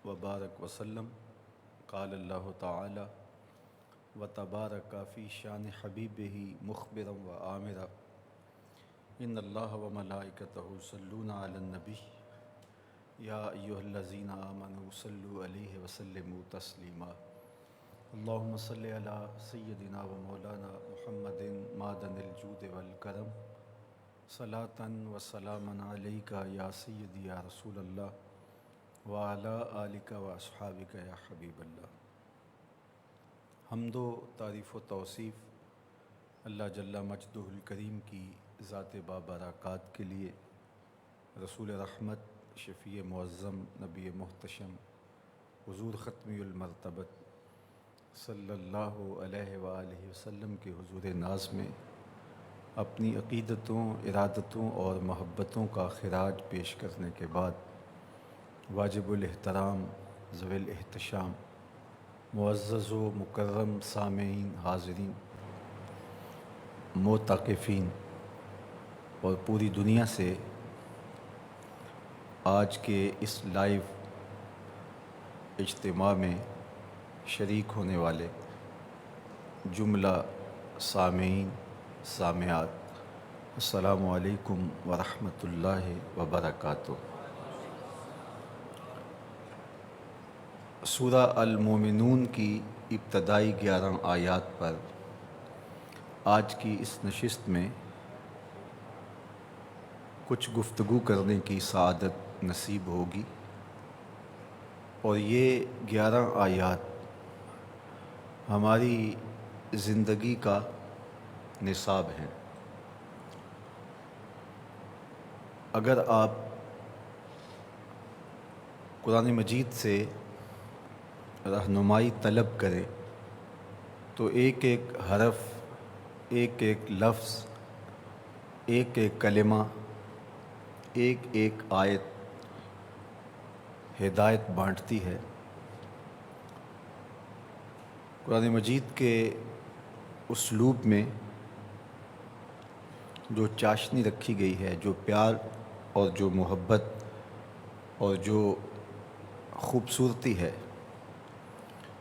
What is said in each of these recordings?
وبارک وسلم قال اللہ تعالی و تبارک فی شان حبیبہ مخبرا و آمرا ان اللہ و ملائکتہ یصلون علی النبی یا ایھا الذین آمنوا صلوا علیہ وسلموا تسلیما اللہم صلی علی سیدنا و مولانا محمد معدن الجود والکرم صلاۃ و سلاما علیک یا سیدی یا رسول اللہ وعلی آلک و اصحابک یا حبیب اللہ۔ حمد و تعریف و توصیف اللہ جل مجدہ الکریم کی ذات بابرکات کے لیے، رسول رحمت شفیع معظم نبی محتشم حضور ختمی المرتبت صلی اللہ علیہ وآلہ وسلم کے حضور ناز میں اپنی عقیدتوں، ارادتوں اور محبتوں کا خراج پیش کرنے کے بعد واجب الاحترام ذوی الاحتشام معزز و مکرم سامعین، حاضرین، معتکفین اور پوری دنیا سے آج کے اس لائیو اجتماع میں شریک ہونے والے جملہ سامعین، سامعات، السلام علیکم ورحمۃ اللہ وبرکاتہ۔ سورہ المومنون کی ابتدائی 11 آیات پر آج کی اس نشست میں کچھ گفتگو کرنے کی سعادت نصیب ہوگی، اور یہ 11 آیات ہماری زندگی کا نصاب ہیں۔ اگر آپ قرآن مجید سے رہنمائی طلب کریں تو ایک ایک حرف، ایک ایک لفظ، ایک ایک کلمہ، ایک ایک آیت ہدایت بانٹتی ہے۔ قرآن مجید کے اسلوب میں جو چاشنی رکھی گئی ہے، جو پیار اور جو محبت اور جو خوبصورتی ہے،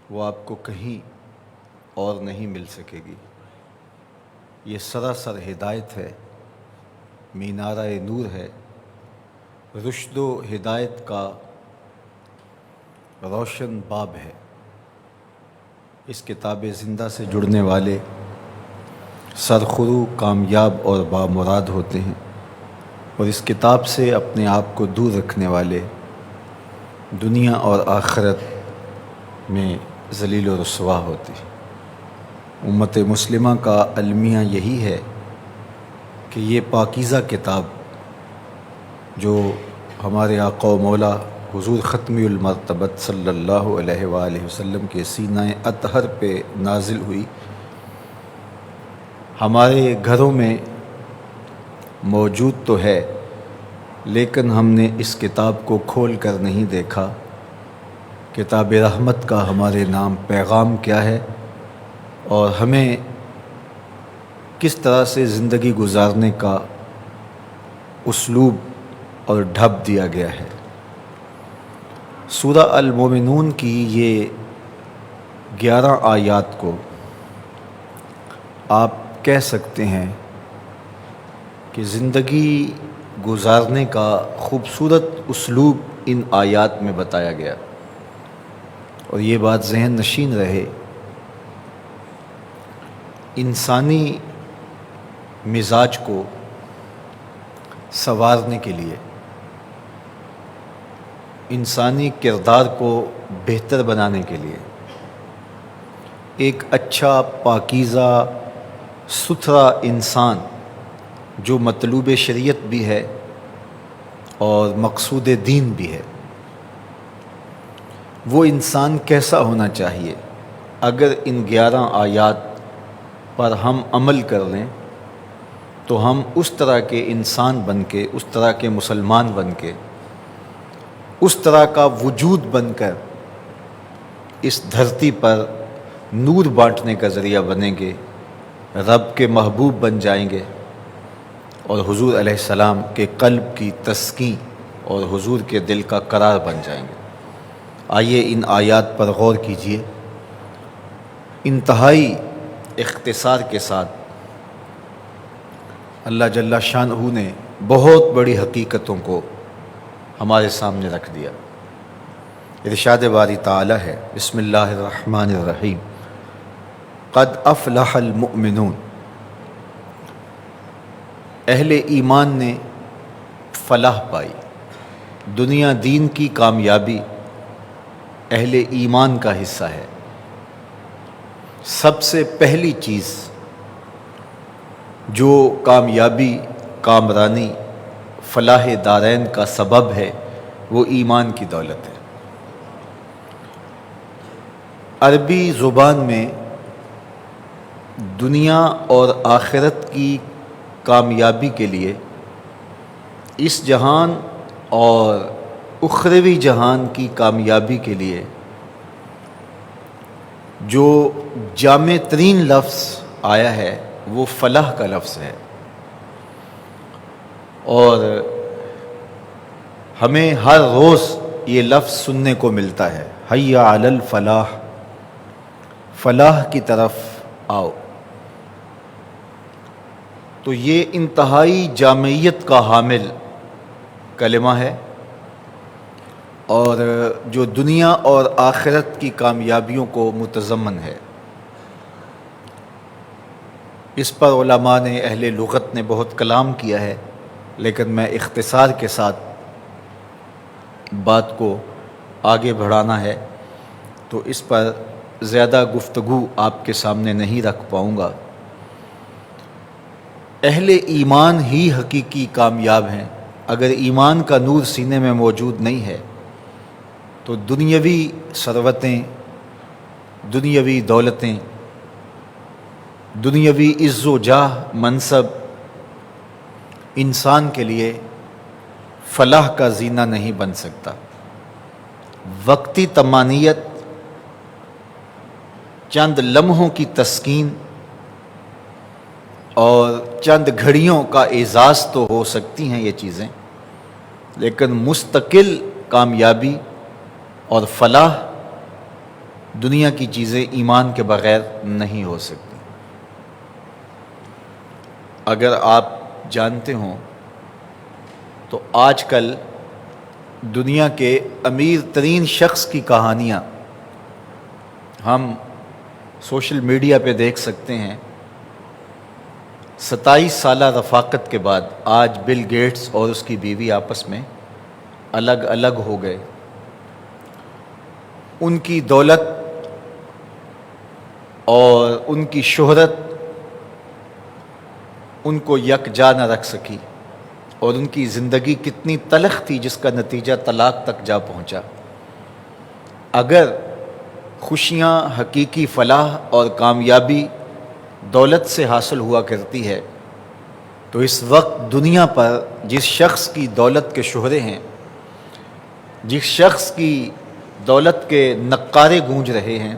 وہ آپ کو کہیں اور نہیں مل سکے گی۔ یہ سراسر ہدایت ہے، مینارہ نور ہے، رشد و ہدایت کا روشن باب ہے۔ اس کتاب زندہ سے جڑنے والے سرخرو، کامیاب اور بامراد ہوتے ہیں، اور اس کتاب سے اپنے آپ کو دور رکھنے والے دنیا اور آخرت میں ذلیل و رسوا ہوتی۔ امت مسلمہ کا المیہ یہی ہے کہ یہ پاکیزہ کتاب جو ہمارے آقا و مولا حضور ختمی المرتبت صلی اللہ علیہ وآلہ وسلم کے سینہ اطہر پہ نازل ہوئی، ہمارے گھروں میں موجود تو ہے، لیکن ہم نے اس کتاب کو کھول کر نہیں دیکھا۔ کتاب رحمت کا ہمارے نام پیغام کیا ہے اور ہمیں کس طرح سے زندگی گزارنے کا اسلوب اور ڈھب دیا گیا ہے۔ سورہ المومنون کی یہ 11 آیات کو آپ کہہ سکتے ہیں کہ زندگی گزارنے کا خوبصورت اسلوب ان آیات میں بتایا گیا، اور یہ بات ذہن نشین رہے، انسانی مزاج کو سنوارنے کے لیے، انسانی کردار کو بہتر بنانے کے لیے، ایک اچھا، پاکیزہ، ستھرا انسان جو مطلوب شریعت بھی ہے اور مقصود دین بھی ہے، وہ انسان کیسا ہونا چاہیے؟ اگر ان 11 آیات پر ہم عمل کر لیں تو ہم اس طرح کے انسان بن کے، اس طرح کے مسلمان بن کے، اس طرح کا وجود بن کر اس دھرتی پر نور بانٹنے کا ذریعہ بنیں گے، رب کے محبوب بن جائیں گے، اور حضور علیہ السلام کے قلب کی تسکین اور حضور کے دل کا قرار بن جائیں گے۔ آئیے ان آیات پر غور کیجیے۔ انتہائی اختصار کے ساتھ اللہ جل شانہ نے بہت بڑی حقیقتوں کو ہمارے سامنے رکھ دیا۔ ارشاد باری تعالی ہے، بسم اللہ الرحمن الرحیم، قد افلح المؤمنون، اہل ایمان نے فلاح پائی، دنیا دین کی کامیابی اہل ایمان کا حصہ ہے۔ سب سے پہلی چیز جو کامیابی، کامرانی، فلاح دارین کا سبب ہے وہ ایمان کی دولت ہے۔ عربی زبان میں دنیا اور آخرت کی کامیابی کے لیے اس جہان اور اخروی جہان کی کامیابی کے لیے جو جامع ترین لفظ آیا ہے وہ فلاح کا لفظ ہے، اور ہمیں ہر روز یہ لفظ سننے کو ملتا ہے، حی علی الفلاح، فلاح کی طرف آؤ۔ تو یہ انتہائی جامعیت کا حامل کلمہ ہے، اور جو دنیا اور آخرت کی کامیابیوں کو متضمن ہے۔ اس پر علماء نے، اہل لغت نے بہت کلام کیا ہے، لیکن میں اختصار کے ساتھ بات کو آگے بڑھانا ہے تو اس پر زیادہ گفتگو آپ کے سامنے نہیں رکھ پاؤں گا۔ اہل ایمان ہی حقیقی کامیاب ہیں۔ اگر ایمان کا نور سینے میں موجود نہیں ہے تو دنیاوی ثروتیں، دنیاوی دولتیں، دنیاوی عز و جاہ، منصب انسان کے لیے فلاح کا زینہ نہیں بن سکتا۔ وقتی طمانینت، چند لمحوں کی تسکین اور چند گھڑیوں کا اعزاز تو ہو سکتی ہیں یہ چیزیں، لیکن مستقل کامیابی اور فلاح دنیا کی چیزیں ایمان کے بغیر نہیں ہو سکتی۔ اگر آپ جانتے ہوں تو آج کل دنیا کے امیر ترین شخص کی کہانیاں ہم سوشل میڈیا پہ دیکھ سکتے ہیں۔ 27 سالہ رفاقت کے بعد آج بل گیٹس اور اس کی بیوی آپس میں الگ الگ ہو گئے۔ ان کی دولت اور ان کی شہرت ان کو یکجا نہ رکھ سکی، اور ان کی زندگی کتنی تلخ تھی جس کا نتیجہ طلاق تک جا پہنچا۔ اگر خوشیاں، حقیقی فلاح اور کامیابی دولت سے حاصل ہوا کرتی ہے تو اس وقت دنیا پر جس شخص کی دولت کے شہرے ہیں، جس شخص کی دولت کے نقارے گونج رہے ہیں،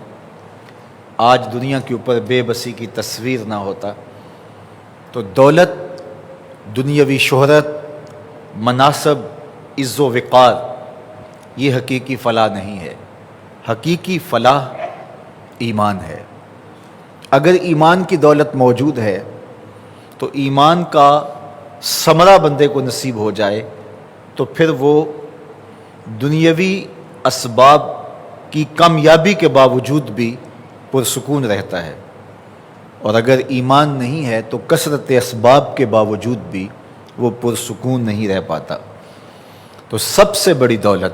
آج دنیا کے اوپر بے بسی کی تصویر نہ ہوتا۔ تو دولت، دنیاوی شہرت، مناصب، عز و وقار، یہ حقیقی فلاح نہیں ہے۔ حقیقی فلاح ایمان ہے۔ اگر ایمان کی دولت موجود ہے تو ایمان کا ثمرہ بندے کو نصیب ہو جائے تو پھر وہ دنیاوی اسباب کی کامیابی کے باوجود بھی پرسکون رہتا ہے، اور اگر ایمان نہیں ہے تو کثرت اسباب کے باوجود بھی وہ پرسکون نہیں رہ پاتا۔ تو سب سے بڑی دولت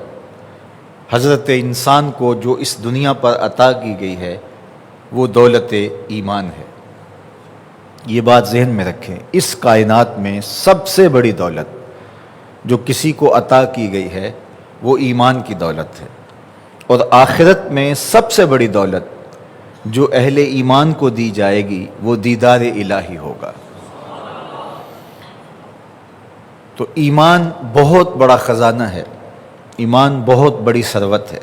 حضرت انسان کو جو اس دنیا پر عطا کی گئی ہے وہ دولت ایمان ہے۔ یہ بات ذہن میں رکھیں، اس کائنات میں سب سے بڑی دولت جو کسی کو عطا کی گئی ہے وہ ایمان کی دولت ہے، اور آخرت میں سب سے بڑی دولت جو اہل ایمان کو دی جائے گی وہ دیدار الہی ہوگا۔ تو ایمان بہت بڑا خزانہ ہے، ایمان بہت بڑی ثروت ہے،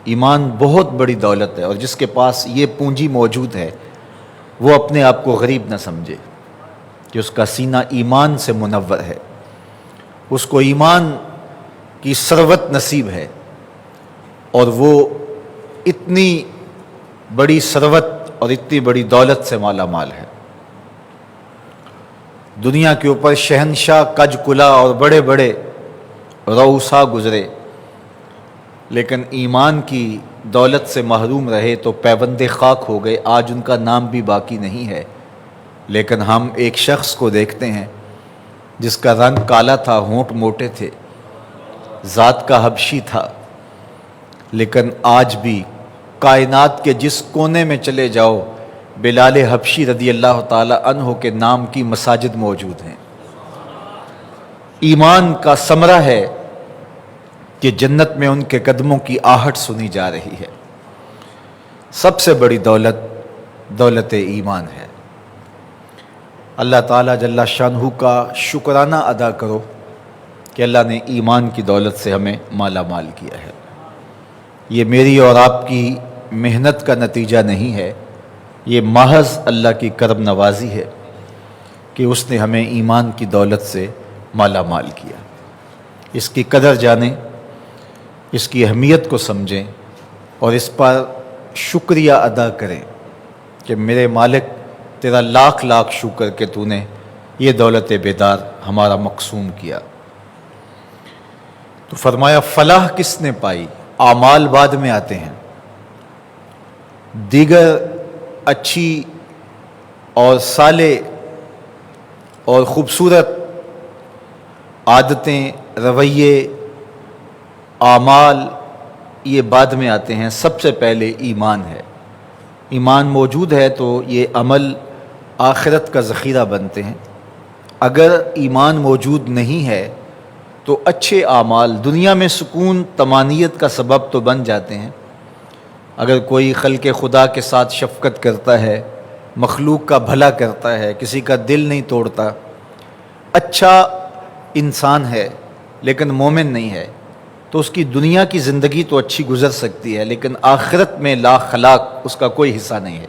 ایمان بہت بڑی دولت ہے، اور جس کے پاس یہ پونجی موجود ہے وہ اپنے آپ کو غریب نہ سمجھے کہ اس کا سینہ ایمان سے منور ہے، اس کو ایمان کی ثروت نصیب ہے۔ اور وہ اتنی بڑی ثروت اور اتنی بڑی دولت سے مالا مال ہے۔ دنیا کے اوپر شہنشاہ، کج کلا اور بڑے بڑے رؤسا گزرے، لیکن ایمان کی دولت سے محروم رہے تو پیوند خاک ہو گئے۔ آج ان کا نام بھی باقی نہیں ہے، لیکن ہم ایک شخص کو دیکھتے ہیں جس کا رنگ کالا تھا، ہونٹ موٹے تھے، ذات کا حبشی تھا، لیکن آج بھی کائنات کے جس کونے میں چلے جاؤ بلال حبشی رضی اللہ تعالی عنہ کے نام کی مساجد موجود ہیں۔ ایمان کا ثمرہ ہے کہ جنت میں ان کے قدموں کی آہٹ سنی جا رہی ہے۔ سب سے بڑی دولت دولت ایمان ہے۔ اللہ تعالیٰ جل شانہ کا شکرانہ ادا کرو کہ اللہ نے ایمان کی دولت سے ہمیں مالا مال کیا ہے۔ یہ میری اور آپ کی محنت کا نتیجہ نہیں ہے، یہ محض اللہ کی کرم نوازی ہے کہ اس نے ہمیں ایمان کی دولت سے مالا مال کیا۔ اس کی قدر جانیں، اس کی اہمیت کو سمجھیں اور اس پر شکریہ ادا کریں کہ میرے مالک تیرا لاکھ لاکھ شکر کہ تو نے یہ دولت بیدار ہمارا مقسوم کیا۔ تو فرمایا فلاح کس نے پائی؟ اعمال بعد میں آتے ہیں، دیگر اچھی اور صالح اور خوبصورت عادتیں، رویے، اعمال یہ بعد میں آتے ہیں۔ سب سے پہلے ایمان ہے۔ ایمان موجود ہے تو یہ عمل آخرت کا ذخیرہ بنتے ہیں۔ اگر ایمان موجود نہیں ہے تو اچھے اعمال دنیا میں سکون طمانینت کا سبب تو بن جاتے ہیں۔ اگر کوئی خلق خدا کے ساتھ شفقت کرتا ہے، مخلوق کا بھلا کرتا ہے، کسی کا دل نہیں توڑتا، اچھا انسان ہے لیکن مومن نہیں ہے، تو اس کی دنیا کی زندگی تو اچھی گزر سکتی ہے، لیکن آخرت میں لا خلاق اس کا کوئی حصہ نہیں ہے۔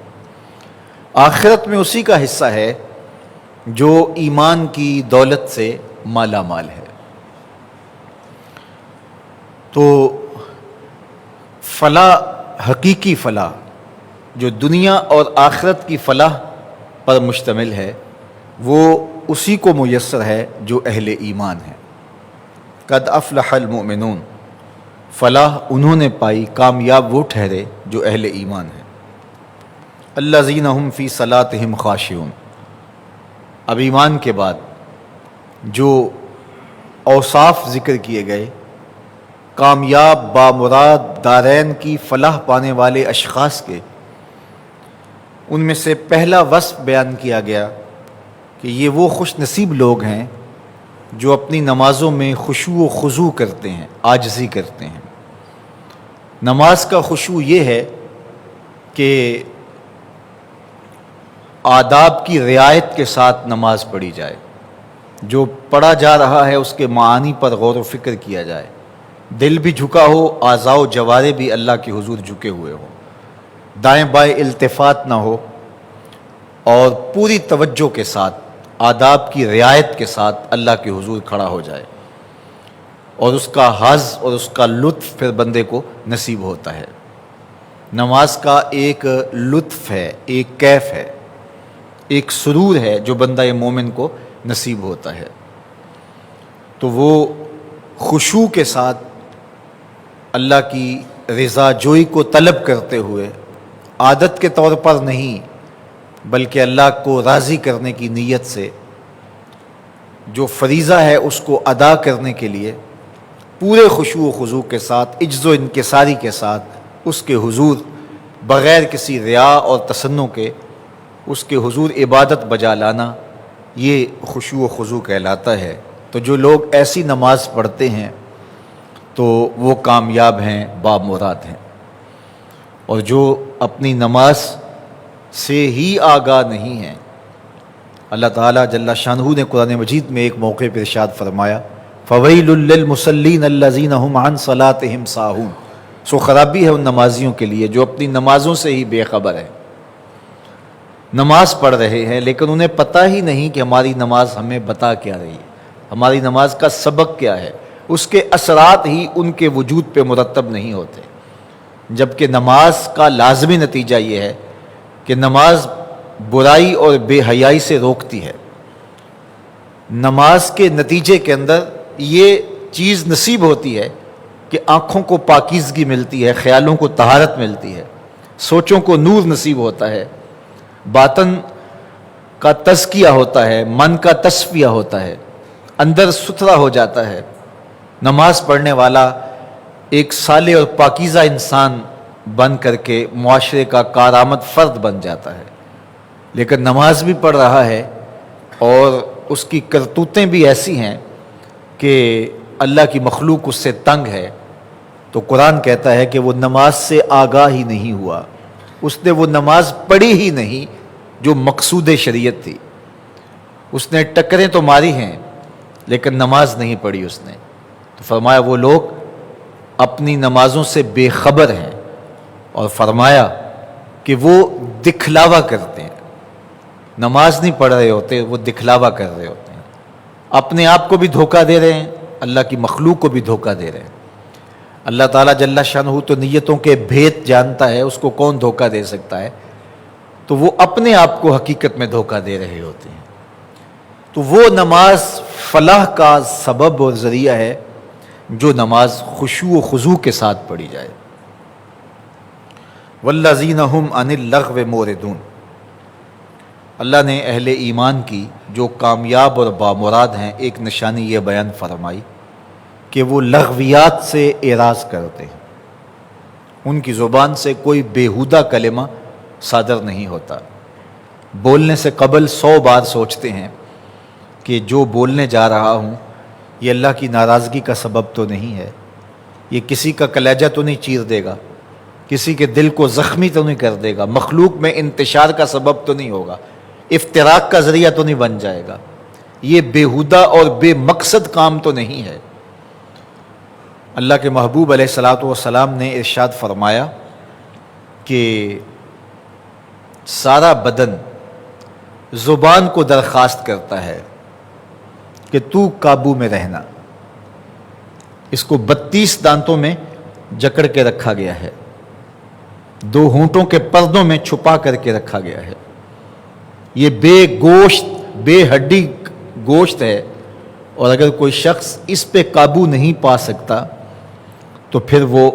آخرت میں اسی کا حصہ ہے جو ایمان کی دولت سے مالا مال ہے۔ تو فلاح، حقیقی فلاح جو دنیا اور آخرت کی فلاح پر مشتمل ہے، وہ اسی کو میسر ہے جو اہل ایمان ہے۔ قد افلح المؤمنون، فلاح انہوں نے پائی، کامیاب وہ ٹھہرے جو اہل ایمان ہیں۔ الذین هم فی صلاتہم خاشعون، اب ایمان کے بعد جو اوصاف ذکر کیے گئے، کامیاب بامراد دارین کی فلاح پانے والے اشخاص کے، ان میں سے پہلا وصف بیان کیا گیا کہ یہ وہ خوش نصیب لوگ ہیں جو اپنی نمازوں میں خشوع و خضوع کرتے ہیں، عاجزی کرتے ہیں۔ نماز کا خشوع یہ ہے کہ آداب کی رعایت کے ساتھ نماز پڑھی جائے، جو پڑھا جا رہا ہے اس کے معانی پر غور و فکر کیا جائے، دل بھی جھکا ہو، اعضاء و جوارح بھی اللہ کے حضور جھکے ہوئے ہوں، دائیں بائیں التفات نہ ہو، اور پوری توجہ کے ساتھ آداب کی رعایت کے ساتھ اللہ کے حضور کھڑا ہو جائے، اور اس کا حظ اور اس کا لطف پھر بندے کو نصیب ہوتا ہے۔ نماز کا ایک لطف ہے، ایک کیف ہے، ایک سرور ہے جو بندہ مومن کو نصیب ہوتا ہے۔ تو وہ خشوع کے ساتھ اللہ کی رضا جوئی کو طلب کرتے ہوئے، عادت کے طور پر نہیں بلکہ اللہ کو راضی کرنے کی نیت سے، جو فریضہ ہے اس کو ادا کرنے کے لیے پورے خشوع و خضوع کے ساتھ، عجز و انکساری کے ساتھ اس کے حضور بغیر کسی ریا اور تصنع کے اس کے حضور عبادت بجا لانا، یہ خشوع و خضوع کہلاتا ہے۔ تو جو لوگ ایسی نماز پڑھتے ہیں تو وہ کامیاب ہیں، بامراد ہیں، اور جو اپنی نماز سے ہی آگاہ نہیں ہیں، اللہ تعالیٰ جل شانہ نے قرآن مجید میں ایک موقع پر ارشاد فرمایا فَوَيْلٌ لِّلْمُصَلِّينَ الَّذِينَ هُمْ عَنْ صَلَاتِهِمْ سَاهُونَ، سو خرابی ہے ان نمازیوں کے لیے جو اپنی نمازوں سے ہی بے خبر ہے، نماز پڑھ رہے ہیں لیکن انہیں پتہ ہی نہیں کہ ہماری نماز ہمیں بتا کیا رہی ہے، ہماری نماز کا سبق کیا ہے، اس کے اثرات ہی ان کے وجود پہ مرتب نہیں ہوتے۔ جبکہ نماز کا لازمی نتیجہ یہ ہے کہ نماز برائی اور بے حیائی سے روکتی ہے۔ نماز کے نتیجے کے اندر یہ چیز نصیب ہوتی ہے کہ آنکھوں کو پاکیزگی ملتی ہے، خیالوں کو طہارت ملتی ہے، سوچوں کو نور نصیب ہوتا ہے، باطن کا تزکیہ ہوتا ہے، من کا تصفیہ ہوتا ہے، اندر ستھرا ہو جاتا ہے۔ نماز پڑھنے والا ایک صالح اور پاکیزہ انسان بن کر کے معاشرے کا کارآمد فرد بن جاتا ہے۔ لیکن نماز بھی پڑھ رہا ہے اور اس کی کرتوتیں بھی ایسی ہیں کہ اللہ کی مخلوق اس سے تنگ ہے، تو قرآن کہتا ہے کہ وہ نماز سے آگاہ ہی نہیں ہوا، اس نے وہ نماز پڑھی ہی نہیں جو مقصود شریعت تھی۔ اس نے ٹکریں تو ماری ہیں لیکن نماز نہیں پڑھی اس نے۔ تو فرمایا وہ لوگ اپنی نمازوں سے بے خبر ہیں، اور فرمایا کہ وہ دکھلاوا کرتے ہیں۔ نماز نہیں پڑھ رہے ہوتے، وہ دکھلاوا کر رہے ہوتے ہیں، اپنے آپ کو بھی دھوکہ دے رہے ہیں، اللہ کی مخلوق کو بھی دھوکہ دے رہے ہیں۔ اللہ تعالیٰ جل شانہ تو نیتوں کے بھید جانتا ہے، اس کو کون دھوکہ دے سکتا ہے؟ تو وہ اپنے آپ کو حقیقت میں دھوکہ دے رہے ہوتے ہیں۔ تو وہ نماز فلاح کا سبب اور ذریعہ ہے جو نماز خشوع و خضوع کے ساتھ پڑھی جائے۔ والذین ھم عن اللغو معرضون، اللہ نے اہل ایمان کی جو کامیاب اور بامراد ہیں ایک نشانی یہ بیان فرمائی کہ وہ لغویات سے اعراض کرتے ہیں، ان کی زبان سے کوئی بیہودہ کلمہ صادر نہیں ہوتا، بولنے سے قبل 100 بار سوچتے ہیں کہ جو بولنے جا رہا ہوں یہ اللہ کی ناراضگی کا سبب تو نہیں ہے، یہ کسی کا کلیجہ تو نہیں چیر دے گا، کسی کے دل کو زخمی تو نہیں کر دے گا، مخلوق میں انتشار کا سبب تو نہیں ہوگا، افتراق کا ذریعہ تو نہیں بن جائے گا، یہ بیہودہ اور بے مقصد کام تو نہیں ہے۔ اللہ کے محبوب علیہ الصلاۃ والسلام نے ارشاد فرمایا کہ سارا بدن زبان کو درخواست کرتا ہے کہ تو قابو میں رہنا، اس کو 32 دانتوں میں جکڑ کے رکھا گیا ہے، 2 ہونٹوں کے پردوں میں چھپا کر کے رکھا گیا ہے، یہ بے گوشت بے ہڈی گوشت ہے، اور اگر کوئی شخص اس پہ قابو نہیں پا سکتا تو پھر وہ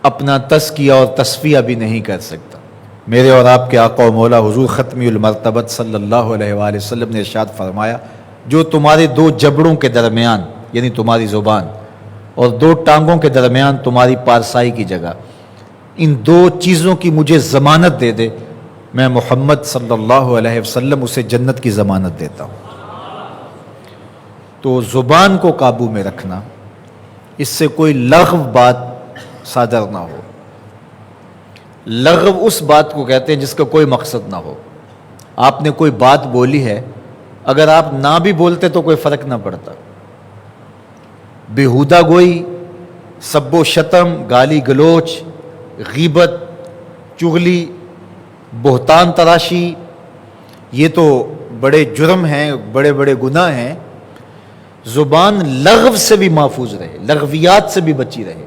اپنا تزکیہ اور تصفیہ بھی نہیں کر سکتا۔ میرے اور آپ کے آقا و مولا حضور ختمی المرتبت صلی اللہ علیہ وآلہ وسلم نے ارشاد فرمایا جو تمہارے 2 جبڑوں کے درمیان یعنی تمہاری زبان اور 2 ٹانگوں کے درمیان تمہاری پارسائی کی جگہ، ان 2 چیزوں کی مجھے ضمانت دے دے، میں محمد صلی اللہ علیہ وسلم اسے جنت کی ضمانت دیتا ہوں۔ تو زبان کو قابو میں رکھنا، اس سے کوئی لغو بات صادر نہ ہو۔ لغو اس بات کو کہتے ہیں جس کا کوئی مقصد نہ ہو۔ آپ نے کوئی بات بولی ہے، اگر آپ نہ بھی بولتے تو کوئی فرق نہ پڑتا۔ بیہودہ گوئی، سب و شتم، گالی گلوچ، غیبت، چغلی، بہتان تراشی، یہ تو بڑے جرم ہیں، بڑے بڑے گناہ ہیں۔ زبان لغو سے بھی محفوظ رہے، لغویات سے بھی بچی رہے،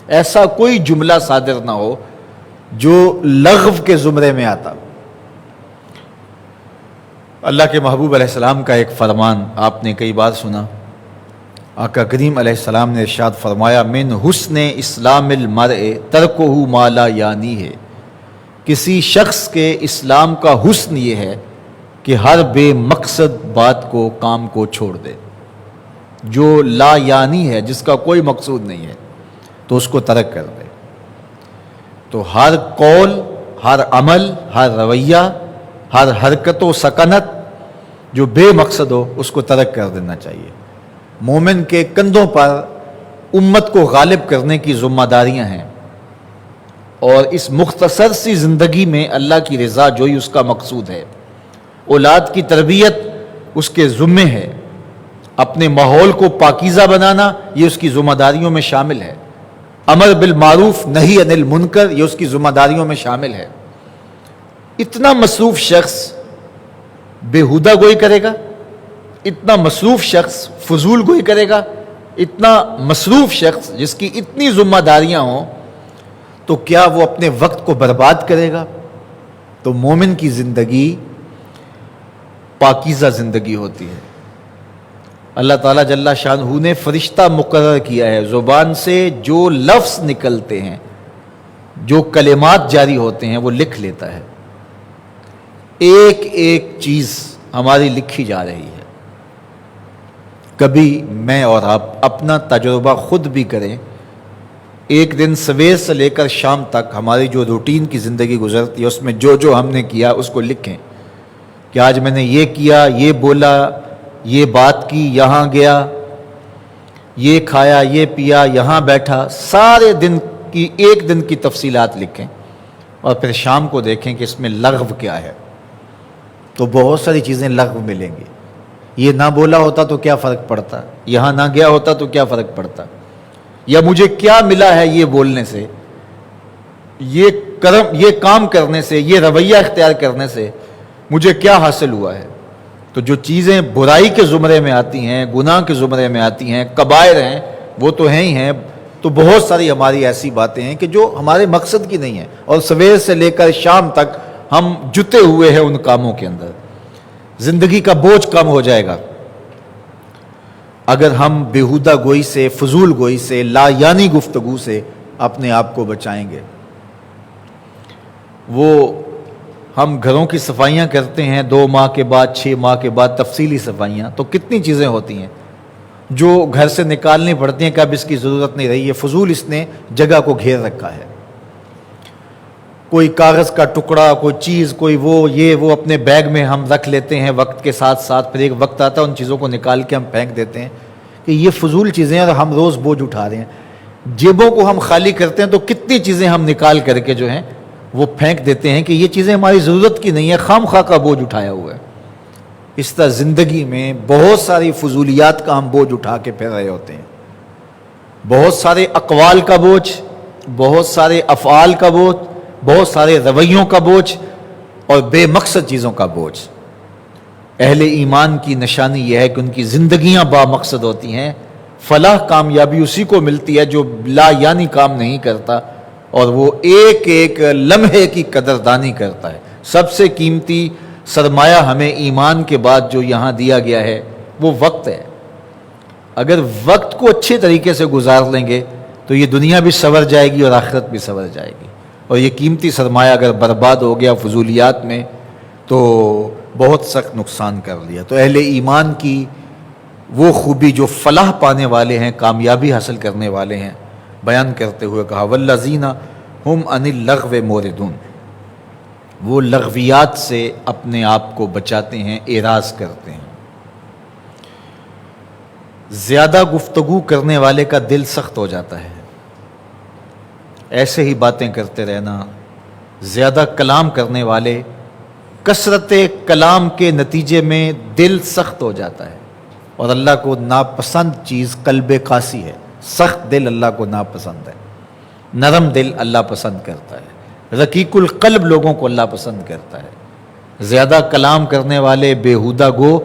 ایسا کوئی جملہ صادر نہ ہو جو لغو کے زمرے میں آتا۔ اللہ کے محبوب علیہ السلام کا ایک فرمان آپ نے کئی بار سنا، آقا کریم علیہ السلام نے ارشاد فرمایا من حسن اسلام المرء ترکہ ما لا یعنی ہے، کسی شخص کے اسلام کا حسن یہ ہے کہ ہر بے مقصد بات کو، کام کو چھوڑ دے، جو لا یعنی ہے، جس کا کوئی مقصود نہیں ہے تو اس کو ترک کر دے۔ تو ہر قول، ہر عمل، ہر رویہ، ہر حرکت و سکنت جو بے مقصد ہو اس کو ترک کر دینا چاہیے۔ مومن کے کندھوں پر امت کو غالب کرنے کی ذمہ داریاں ہیں، اور اس مختصر سی زندگی میں اللہ کی رضا جوئی اس کا مقصود ہے۔ اولاد کی تربیت اس کے ذمے ہے، اپنے ماحول کو پاکیزہ بنانا یہ اس کی ذمہ داریوں میں شامل ہے، امر بالمعروف نہی عن المنکر یہ اس کی ذمہ داریوں میں شامل ہے۔ اتنا مصروف شخص بیہودہ گوئی کرے گا، اتنا مصروف شخص فضول گوئی کرے گا، اتنا مصروف شخص جس کی اتنی ذمہ داریاں ہوں، تو کیا وہ اپنے وقت کو برباد کرے گا؟ تو مومن کی زندگی پاکیزہ زندگی ہوتی ہے۔ اللہ تعالیٰ جل شانہ نے فرشتہ مقرر کیا ہے، زبان سے جو لفظ نکلتے ہیں، جو کلمات جاری ہوتے ہیں، وہ لکھ لیتا ہے۔ ایک ایک چیز ہماری لکھی جا رہی ہے۔ کبھی میں اور آپ اپنا تجربہ خود بھی کریں، ایک دن سویر سے لے کر شام تک ہماری جو روٹین کی زندگی گزرتی ہے، اس میں جو جو ہم نے کیا اس کو لکھیں کہ آج میں نے یہ کیا، یہ بولا، یہ بات کی، یہاں گیا، یہ کھایا، یہ پیا، یہاں بیٹھا، سارے دن کی ایک دن کی تفصیلات لکھیں، اور پھر شام کو دیکھیں کہ اس میں لغو کیا ہے۔ تو بہت ساری چیزیں لغو ملیں گی۔ یہ نہ بولا ہوتا تو کیا فرق پڑتا، یہاں نہ گیا ہوتا تو کیا فرق پڑتا، یا مجھے کیا ملا ہے یہ بولنے سے، یہ کام کرنے سے، یہ رویہ اختیار کرنے سے مجھے کیا حاصل ہوا ہے۔ تو جو چیزیں برائی کے زمرے میں آتی ہیں، گناہ کے زمرے میں آتی ہیں، کبائر ہیں، وہ تو ہیں ہی ہیں، تو بہت ساری ہماری ایسی باتیں ہیں کہ جو ہمارے مقصد کی نہیں ہیں، اور سویر سے لے کر شام تک ہم جتے ہوئے ہیں ان کاموں کے اندر۔ زندگی کا بوجھ کم ہو جائے گا اگر ہم بیہودہ گوئی سے، فضول گوئی سے، لا یعنی گفتگو سے اپنے آپ کو بچائیں گے۔ وہ ہم گھروں کی صفائیاں کرتے ہیں 2 ماہ کے بعد، 6 ماہ کے بعد تفصیلی صفائیاں، تو کتنی چیزیں ہوتی ہیں جو گھر سے نکالنی پڑتی ہیں کہ اب اس کی ضرورت نہیں رہی ہے، فضول اس نے جگہ کو گھیر رکھا ہے۔ کوئی کاغذ کا ٹکڑا، کوئی چیز، کوئی وہ اپنے بیگ میں ہم رکھ لیتے ہیں وقت کے ساتھ ساتھ، پھر ایک وقت آتا ہے ان چیزوں کو نکال کے ہم پھینک دیتے ہیں کہ یہ فضول چیزیں ہیں اور ہم روز بوجھ اٹھا رہے ہیں۔ جیبوں کو ہم خالی کرتے ہیں تو کتنی چیزیں ہم نکال کر کے جو ہیں وہ پھینک دیتے ہیں کہ یہ چیزیں ہماری ضرورت کی نہیں ہے، خام خواہ کا بوجھ اٹھایا ہوا ہے۔ اس طرح زندگی میں بہت ساری فضولیات کا ہم بوجھ اٹھا کے پھر رہے ہوتے ہیں، بہت سارے اقوال کا بوجھ، بہت سارے افعال کا بوجھ، بہت سارے رویوں کا بوجھ، اور بے مقصد چیزوں کا بوجھ۔ اہل ایمان کی نشانی یہ ہے کہ ان کی زندگیاں با مقصد ہوتی ہیں۔ فلاح کامیابی اسی کو ملتی ہے جو لا یعنی کام نہیں کرتا، اور وہ ایک ایک لمحے کی قدردانی کرتا ہے۔ سب سے قیمتی سرمایہ ہمیں ایمان کے بعد جو یہاں دیا گیا ہے وہ وقت ہے۔ اگر وقت کو اچھے طریقے سے گزار لیں گے تو یہ دنیا بھی سنور جائے گی اور آخرت بھی سنور جائے گی، اور یہ قیمتی سرمایہ اگر برباد ہو گیا فضولیات میں تو بہت سخت نقصان کر لیا۔ تو اہل ایمان کی وہ خوبی جو فلاح پانے والے ہیں، کامیابی حاصل کرنے والے ہیں، بیان کرتے ہوئے کہا والذین ہم عن اللغو موردون، وہ لغویات سے اپنے آپ کو بچاتے ہیں، اعراض کرتے ہیں۔ زیادہ گفتگو کرنے والے کا دل سخت ہو جاتا ہے، ایسے ہی باتیں کرتے رہنا، زیادہ کلام کرنے والے، کثرت کلام کے نتیجے میں دل سخت ہو جاتا ہے، اور اللہ کو ناپسند چیز قلب قاسی ہے۔ سخت دل اللہ کو ناپسند ہے، نرم دل اللہ پسند کرتا ہے، رقیق القلب لوگوں کو اللہ پسند کرتا ہے۔ زیادہ کلام کرنے والے بےہودہ گو،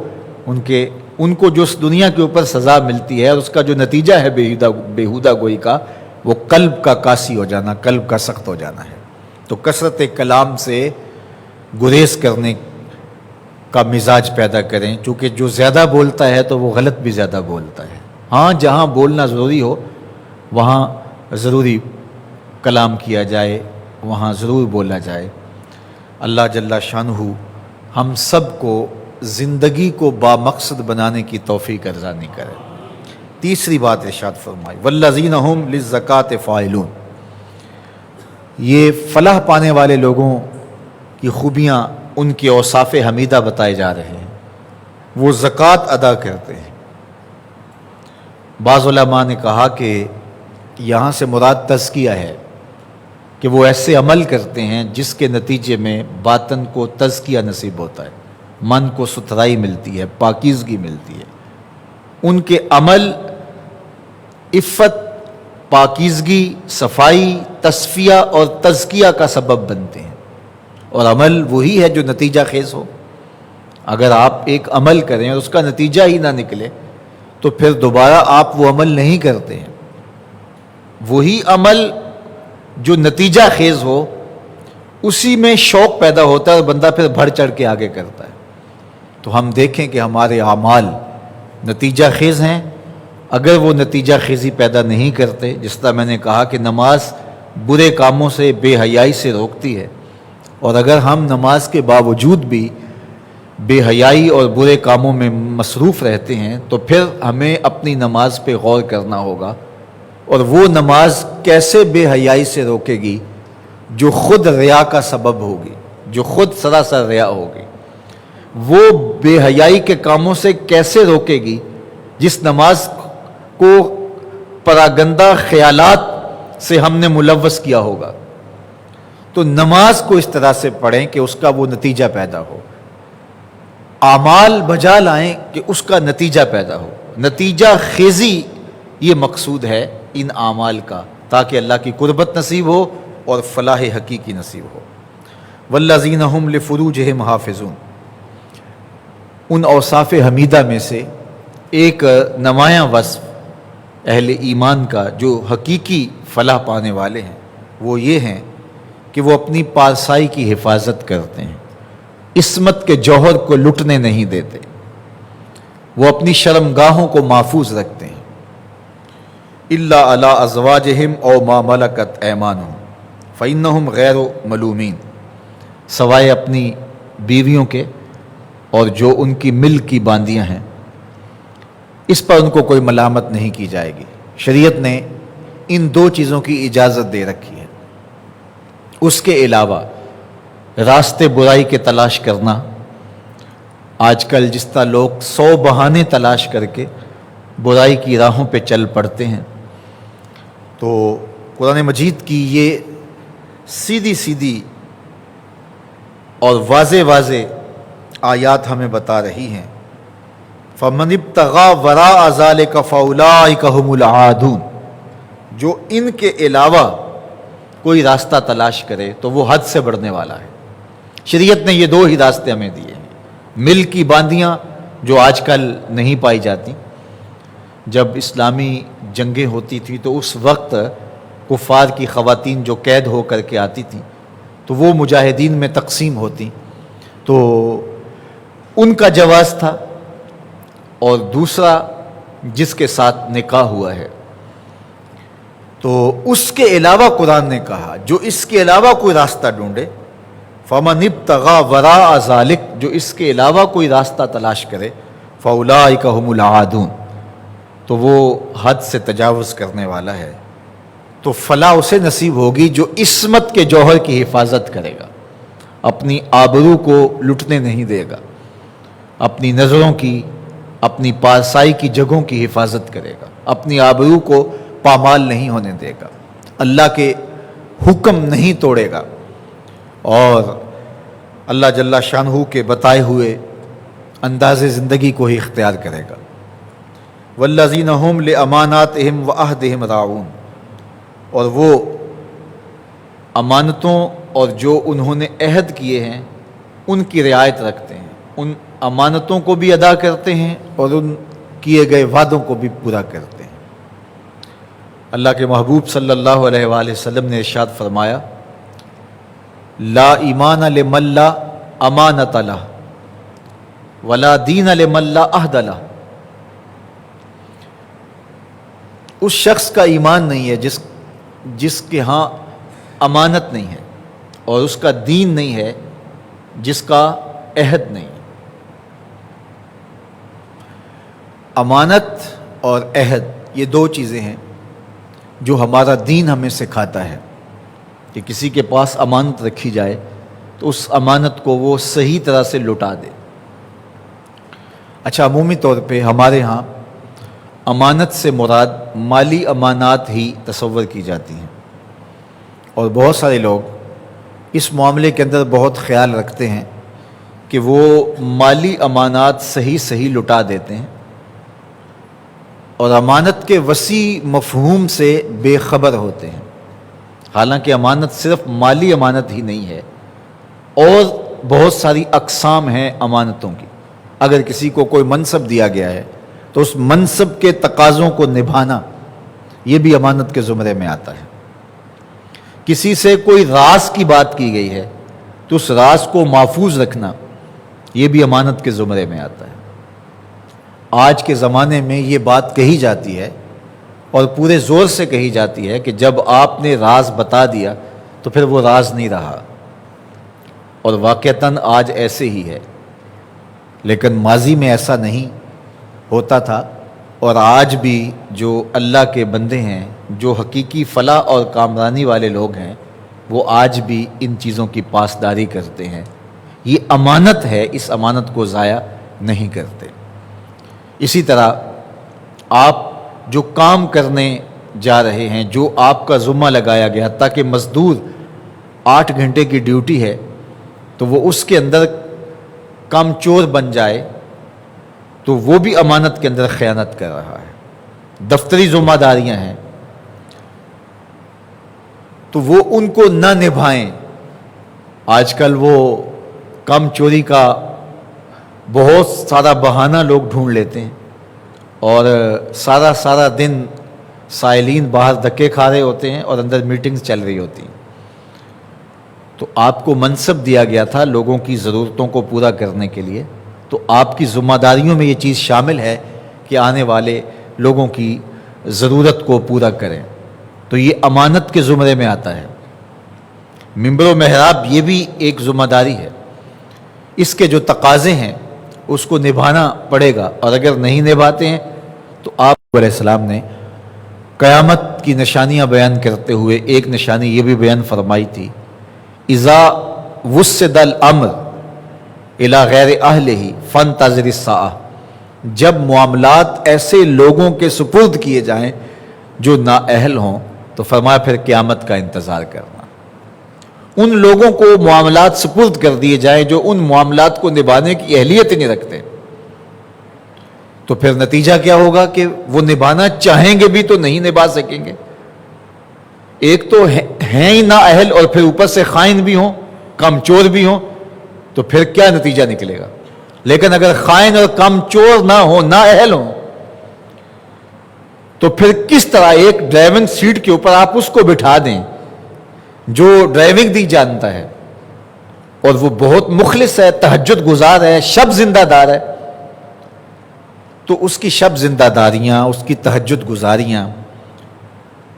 ان کو جو اس دنیا کے اوپر سزا ملتی ہے اور اس کا جو نتیجہ ہے بےہودہ گوئی کا، وہ قلب کا قاسی ہو جانا، قلب کا سخت ہو جانا ہے۔ تو کثرت کلام سے گریز کرنے کا مزاج پیدا کریں، چونکہ جو زیادہ بولتا ہے تو وہ غلط بھی زیادہ بولتا ہے۔ ہاں جہاں بولنا ضروری ہو وہاں ضروری کلام کیا جائے، وہاں ضرور بولا جائے۔ اللہ جل شانہ ہم سب کو زندگی کو بامقصد بنانے کی توفیق ارزانی کرے۔ تیسری بات ارشاد فرمائی والذین ہم للزکوٰۃ فاعلون، یہ فلاح پانے والے لوگوں کی خوبیاں، ان کے اوصاف حمیدہ بتائے جا رہے ہیں، وہ زکوٰۃ ادا کرتے ہیں۔ بعض علماء نے کہا کہ یہاں سے مراد تزکیہ ہے، کہ وہ ایسے عمل کرتے ہیں جس کے نتیجے میں باطن کو تزکیہ نصیب ہوتا ہے، من کو ستھرائی ملتی ہے، پاکیزگی ملتی ہے۔ ان کے عمل عفت، پاکیزگی، صفائی، تصفیہ اور تزکیہ کا سبب بنتے ہیں، اور عمل وہی ہے جو نتیجہ خیز ہو۔ اگر آپ ایک عمل کریں اور اس کا نتیجہ ہی نہ نکلے تو پھر دوبارہ آپ وہ عمل نہیں کرتے ہیں۔ وہی عمل جو نتیجہ خیز ہو اسی میں شوق پیدا ہوتا ہے اور بندہ پھر بڑھ چڑھ کے آگے کرتا ہے۔ تو ہم دیکھیں کہ ہمارے اعمال نتیجہ خیز ہیں۔ اگر وہ نتیجہ خیزی پیدا نہیں کرتے، جس طرح میں نے کہا کہ نماز برے کاموں سے، بے حیائی سے روکتی ہے، اور اگر ہم نماز کے باوجود بھی بے حیائی اور برے کاموں میں مصروف رہتے ہیں تو پھر ہمیں اپنی نماز پہ غور کرنا ہوگا، اور وہ نماز کیسے بے حیائی سے روکے گی جو خود ریا کا سبب ہوگی، جو خود سراسر ریا ہوگی۔ وہ بے حیائی کے کاموں سے کیسے روکے گی جس نماز کو پراگندہ خیالات سے ہم نے ملوث کیا ہوگا۔ تو نماز کو اس طرح سے پڑھیں کہ اس کا وہ نتیجہ پیدا ہو، اعمال بجا لائیں کہ اس کا نتیجہ پیدا ہو۔ نتیجہ خیزی یہ مقصود ہے ان اعمال کا، تاکہ اللہ کی قربت نصیب ہو اور فلاح حقیقی نصیب ہو۔ والذین هم لفروجہم حافظون، ان اوصاف حمیدہ میں سے ایک نمایاں وصف اہل ایمان کا جو حقیقی فلاح پانے والے ہیں وہ یہ ہیں کہ وہ اپنی پارسائی کی حفاظت کرتے ہیں، عصمت کے جوہر کو لٹنے نہیں دیتے، وہ اپنی شرمگاہوں کو محفوظ رکھتے ہیں۔ الا علی ازواجہم او ما ملکت ایمانہم فإنہم غیر ملومین، سوائے اپنی بیویوں کے اور جو ان کی ملک کی باندیاں ہیں، اس پر ان کو کوئی ملامت نہیں کی جائے گی۔ شریعت نے ان دو چیزوں کی اجازت دے رکھی ہے۔ اس کے علاوہ راستے برائی کے تلاش کرنا، آج کل جس طرح لوگ 100 بہانے تلاش کر کے برائی کی راہوں پہ چل پڑتے ہیں، تو قرآن مجید کی یہ سیدھی سیدھی اور واضح واضح آیات ہمیں بتا رہی ہیں، فَمَنِ ابْتَغَىٰ وَرَاءَ ذَلِكَ فَأُولَٰئِكَ هُمُ الْعَادُونَ، جو ان کے علاوہ کوئی راستہ تلاش کرے تو وہ حد سے بڑھنے والا ہے۔ شریعت نے یہ دو ہی راستے ہمیں دیے ہیں، مل کی باندیاں جو آج کل نہیں پائی جاتی۔ جب اسلامی جنگیں ہوتی تھیں تو اس وقت کفار کی خواتین جو قید ہو کر کے آتی تھیں تو وہ مجاہدین میں تقسیم ہوتی، تو ان کا جواز تھا، اور دوسرا جس کے ساتھ نکاح ہوا ہے۔ تو اس کے علاوہ قرآن نے کہا جو اس کے علاوہ کوئی راستہ ڈھونڈے، فَمَنِ ابْتَغَىٰ وَرَاءَ ذَلِكَ، جو اس کے علاوہ کوئی راستہ تلاش کرے، فَأُولَٰئِكَ هُمُ الْعَادُونَ، تو وہ حد سے تجاوز کرنے والا ہے۔ تو فلاح اسے نصیب ہوگی جو عصمت کے جوہر کی حفاظت کرے گا، اپنی آبرو کو لٹنے نہیں دے گا، اپنی نظروں کی، اپنی پارسائی کی جگہوں کی حفاظت کرے گا، اپنی آبرو کو پامال نہیں ہونے دے گا، اللہ کے حکم نہیں توڑے گا، اور اللہ جل شانہ کے بتائے ہوئے انداز زندگی کو ہی اختیار کرے گا۔ والذین هم لاماناتہم وعہدہم راعون، اور وہ امانتوں اور جو انہوں نے عہد کیے ہیں ان کی رعایت رکھتے ہیں، ان امانتوں کو بھی ادا کرتے ہیں اور ان کیے گئے وعدوں کو بھی پورا کرتے ہیں۔ اللہ کے محبوب صلی اللہ علیہ وآلہ وسلم نے ارشاد فرمایا، لا ایمان لمن لا امانت لہ ولا دین لمن لا عہد لہ، اس شخص کا ایمان نہیں ہے جس کے ہاں امانت نہیں ہے، اور اس کا دین نہیں ہے جس کا عہد نہیں۔ امانت اور عہد یہ دو چیزیں ہیں جو ہمارا دین ہمیں سکھاتا ہے کہ کسی کے پاس امانت رکھی جائے تو اس امانت کو وہ صحیح طرح سے لوٹا دے۔ اچھا، عمومی طور پہ ہمارے ہاں امانت سے مراد مالی امانات ہی تصور کی جاتی ہیں، اور بہت سارے لوگ اس معاملے کے اندر بہت خیال رکھتے ہیں کہ وہ مالی امانات صحیح لٹا دیتے ہیں، اور امانت کے وسیع مفہوم سے بے خبر ہوتے ہیں۔ حالانکہ امانت صرف مالی امانت ہی نہیں ہے، اور بہت ساری اقسام ہیں امانتوں کی۔ اگر کسی کو کوئی منصب دیا گیا ہے تو اس منصب کے تقاضوں کو نبھانا یہ بھی امانت کے زمرے میں آتا ہے۔ کسی سے کوئی راز کی بات کی گئی ہے تو اس راز کو محفوظ رکھنا یہ بھی امانت کے زمرے میں آتا ہے۔ آج کے زمانے میں یہ بات کہی جاتی ہے اور پورے زور سے کہی جاتی ہے کہ جب آپ نے راز بتا دیا تو پھر وہ راز نہیں رہا، اور واقعتاً آج ایسے ہی ہے، لیکن ماضی میں ایسا نہیں ہوتا تھا، اور آج بھی جو اللہ کے بندے ہیں، جو حقیقی فلاح اور کامرانی والے لوگ ہیں، وہ آج بھی ان چیزوں کی پاسداری کرتے ہیں۔ یہ امانت ہے، اس امانت کو ضائع نہیں کرتے۔ اسی طرح آپ جو کام کرنے جا رہے ہیں، جو آپ کا ذمہ لگایا گیا، تاکہ مزدور 8 گھنٹے کی ڈیوٹی ہے تو وہ اس کے اندر کم چور بن جائے تو وہ بھی امانت کے اندر خیانت کر رہا ہے۔ دفتری ذمہ داریاں ہیں تو وہ ان کو نہ نبھائیں۔ آج کل وہ کم چوری کا بہت سارا بہانہ لوگ ڈھونڈ لیتے ہیں، اور سارا دن سائلین باہر دھکے کھا رہے ہوتے ہیں اور اندر میٹنگز چل رہی ہوتی ہیں۔ تو آپ کو منصب دیا گیا تھا لوگوں کی ضرورتوں کو پورا کرنے کے لیے، تو آپ کی ذمہ داریوں میں یہ چیز شامل ہے کہ آنے والے لوگوں کی ضرورت کو پورا کریں، تو یہ امانت کے زمرے میں آتا ہے۔ منبر و محراب یہ بھی ایک ذمہ داری ہے، اس کے جو تقاضے ہیں اس کو نبھانا پڑے گا، اور اگر نہیں نبھاتے ہیں تو آپ علیہ السلام نے قیامت کی نشانیاں بیان کرتے ہوئے ایک نشانی یہ بھی بیان فرمائی تھی، اذا وسد الامر الی غیر اہلہ فانتظر الساعہ، جب معاملات ایسے لوگوں کے سپرد کیے جائیں جو نااہل ہوں تو فرمایا پھر قیامت کا انتظار کرنا۔ ان لوگوں کو معاملات سپرد کر دیے جائیں جو ان معاملات کو نبھانے کی اہلیت ہی نہیں رکھتے، تو پھر نتیجہ کیا ہوگا کہ وہ نبھانا چاہیں گے بھی تو نہیں نبھا سکیں گے۔ ایک تو ہیں ہی نااہل اور پھر اوپر سے خائن بھی ہوں، کم چور بھی ہوں، تو پھر کیا نتیجہ نکلے گا؟ لیکن اگر خائن اور کم چور نہ ہوں، نااہل ہوں، تو پھر کس طرح ایک ڈرائیونگ سیٹ کے اوپر آپ اس کو بٹھا دیں جو ڈرائیونگ دی جانتا ہے اور وہ بہت مخلص ہے، تہجد گزار ہے، شب زندہ دار ہے، تو اس کی شب زندہ داریاں، اس کی تہجد گزاریاں،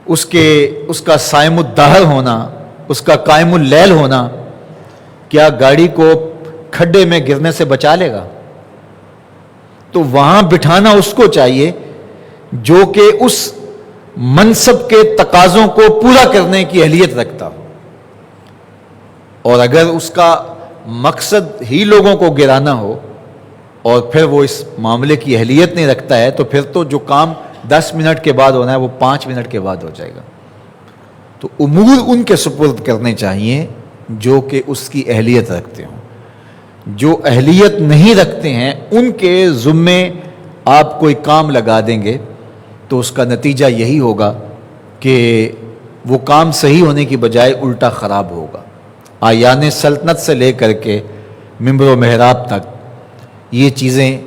اس کا صائم الدہر ہونا، اس کا قائم اللیل ہونا، کیا گاڑی کو کھڈے میں گرنے سے بچا لے گا؟ تو وہاں بٹھانا اس کو چاہیے جو کہ اس منصب کے تقاضوں کو پورا کرنے کی اہلیت رکھتا ہو، اور اگر اس کا مقصد ہی لوگوں کو گرانا ہو اور پھر وہ اس معاملے کی اہلیت نہیں رکھتا ہے، تو پھر تو جو کام 10 منٹ کے بعد ہونا ہے وہ 5 منٹ کے بعد ہو جائے گا۔ تو امور ان کے سپرد کرنے چاہیے جو کہ اس کی اہلیت رکھتے ہوں۔ جو اہلیت نہیں رکھتے ہیں ان کے ذمے آپ کوئی کام لگا دیں گے تو اس کا نتیجہ یہی ہوگا کہ وہ کام صحیح ہونے کی بجائے الٹا خراب ہوگا۔ آیان سلطنت سے لے کر کے منبر و محراب تک یہ چیزیں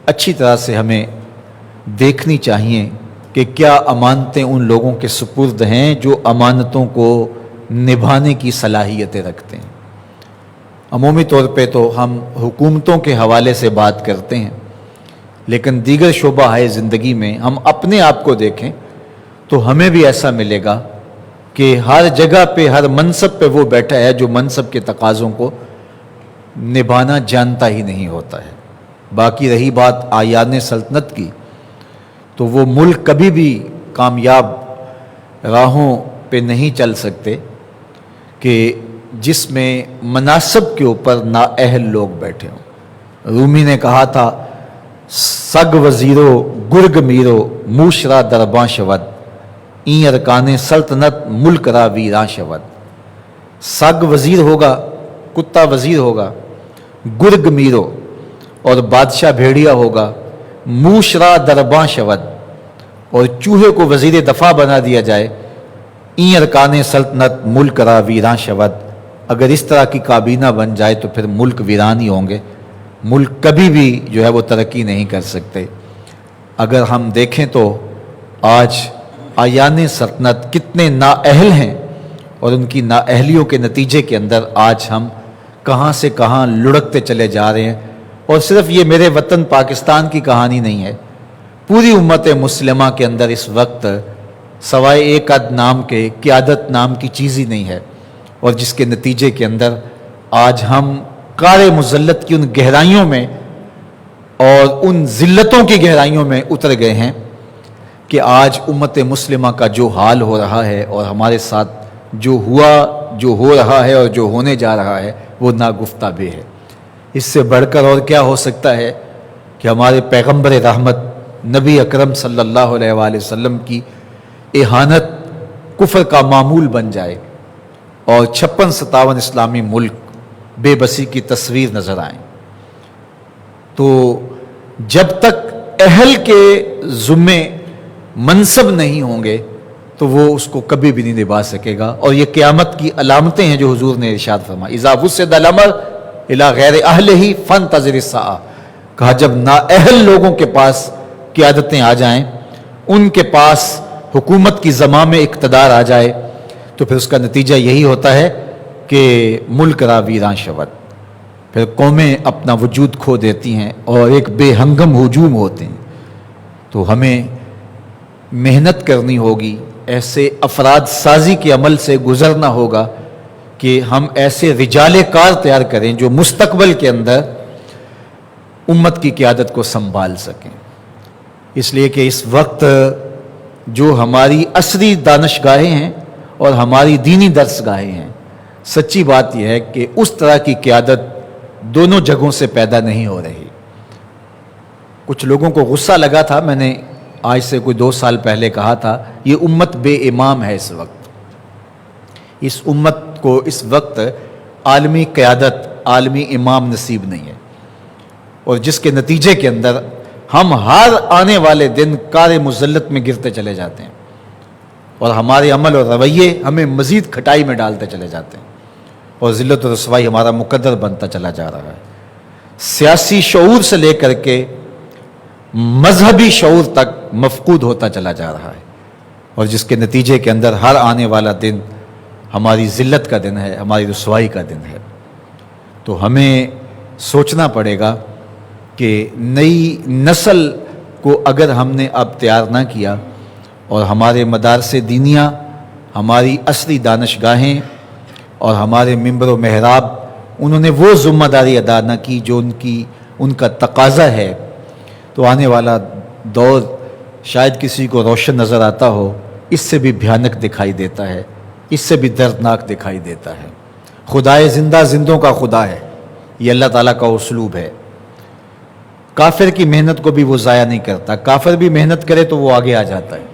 اچھی طرح سے ہمیں دیکھنی چاہیے کہ کیا امانتیں ان لوگوں کے سپرد ہیں جو امانتوں کو نبھانے کی صلاحیتیں رکھتے ہیں۔ عمومی طور پہ تو ہم حکومتوں کے حوالے سے بات کرتے ہیں، لیکن دیگر شعبہ ہے زندگی میں ہم اپنے آپ کو دیکھیں تو ہمیں بھی ایسا ملے گا کہ ہر جگہ پہ، ہر منصب پہ وہ بیٹھا ہے جو منصب کے تقاضوں کو نبھانا جانتا ہی نہیں ہوتا ہے۔ باقی رہی بات آیان سلطنت کی، تو وہ ملک کبھی بھی کامیاب راہوں پہ نہیں چل سکتے کہ جس میں مناصب کے اوپر نااہل لوگ بیٹھے ہوں۔ رومی نے کہا تھا، سگ وزیرو گرگ میرو موشرا درباں شود، این ارکان سلطنت ملک را ویراں شود۔ سگ وزیر ہوگا، کتا وزیر ہوگا، گرگ میرو اور بادشاہ بھیڑیا ہوگا، موشرا درباں شود اور چوہے کو وزیر دفاع بنا دیا جائے، این ارکان سلطنت ملک را ویراں شود۔ اگر اس طرح کی کابینہ بن جائے تو پھر ملک ویران ہی ہوں گے، ملک کبھی بھی جو ہے وہ ترقی نہیں کر سکتے۔ اگر ہم دیکھیں تو آج آیان سلطنت کتنے نااہل ہیں اور ان کی نااہلیوں کے نتیجے کے اندر آج ہم کہاں سے کہاں لڑکتے چلے جا رہے ہیں. اور صرف یہ میرے وطن پاکستان کی کہانی نہیں ہے، پوری امت مسلمہ کے اندر اس وقت سوائے ایک آدھ نام کے قیادت نام کی چیز ہی نہیں ہے، اور جس کے نتیجے کے اندر آج ہم کار مذلت کی ان گہرائیوں میں اور ان ذلتوں کی گہرائیوں میں اتر گئے ہیں کہ آج امت مسلمہ کا جو حال ہو رہا ہے اور ہمارے ساتھ جو ہوا، جو ہو رہا ہے اور جو ہونے جا رہا ہے وہ ناگفتہ بے ہے. اس سے بڑھ کر اور کیا ہو سکتا ہے کہ ہمارے پیغمبر رحمت نبی اکرم صلی اللہ علیہ وآلہ وسلم کی اہانت کفر کا معمول بن جائے اور 56-57 اسلامی ملک بے بسی کی تصویر نظر آئیں. تو جب تک اہل کے ذمے منصب نہیں ہوں گے تو وہ اس کو کبھی بھی نہیں نبھا سکے گا. اور یہ قیامت کی علامتیں ہیں جو حضور نے ارشاد فرمائی، اذا وسد الامر الی غیر اہلہ فانتظر الساعہ. کہا جب نااہل لوگوں کے پاس قیادتیں آ جائیں، ان کے پاس حکومت کی زمام اقتدار آ جائے، تو پھر اس کا نتیجہ یہی ہوتا ہے کہ ملک را ویراں شود، پھر قومیں اپنا وجود کھو دیتی ہیں اور ایک بے ہنگم ہجوم ہوتے ہیں. تو ہمیں محنت کرنی ہوگی، ایسے افراد سازی کے عمل سے گزرنا ہوگا کہ ہم ایسے رجال کار تیار کریں جو مستقبل کے اندر امت کی قیادت کو سنبھال سکیں. اس لیے کہ اس وقت جو ہماری عصری دانشگاہیں ہیں اور ہماری دینی درسگاہیں ہیں، سچی بات یہ ہے کہ اس طرح کی قیادت دونوں جگہوں سے پیدا نہیں ہو رہی. کچھ لوگوں کو غصہ لگا تھا، میں نے آج سے کوئی 2 سال پہلے کہا تھا یہ امت بے امام ہے. اس وقت اس امت کو اس وقت عالمی قیادت، عالمی امام نصیب نہیں ہے، اور جس کے نتیجے کے اندر ہم ہر آنے والے دن کار مذلت میں گرتے چلے جاتے ہیں اور ہمارے عمل اور رویے ہمیں مزید کھٹائی میں ڈالتے چلے جاتے ہیں اور ذلت و رسوائی ہمارا مقدر بنتا چلا جا رہا ہے. سیاسی شعور سے لے کر کے مذہبی شعور تک مفقود ہوتا چلا جا رہا ہے، اور جس کے نتیجے کے اندر ہر آنے والا دن ہماری ذلت کا دن ہے، ہماری رسوائی کا دن ہے. تو ہمیں سوچنا پڑے گا کہ نئی نسل کو اگر ہم نے اب تیار نہ کیا اور ہمارے مدارس دینیہ، ہماری عصری دانشگاہیں اور ہمارے منبر و محراب انہوں نے وہ ذمہ داری ادا نہ کی جو ان کا تقاضا ہے، تو آنے والا دور شاید کسی کو روشن نظر آتا ہو، اس سے بھی بھیانک دکھائی دیتا ہے، اس سے بھی دردناک دکھائی دیتا ہے. خدائے زندہ زندوں کا خدا ہے، یہ اللہ تعالیٰ کا اسلوب ہے. کافر کی محنت کو بھی وہ ضائع نہیں کرتا، کافر بھی محنت کرے تو وہ آگے آ جاتا ہے.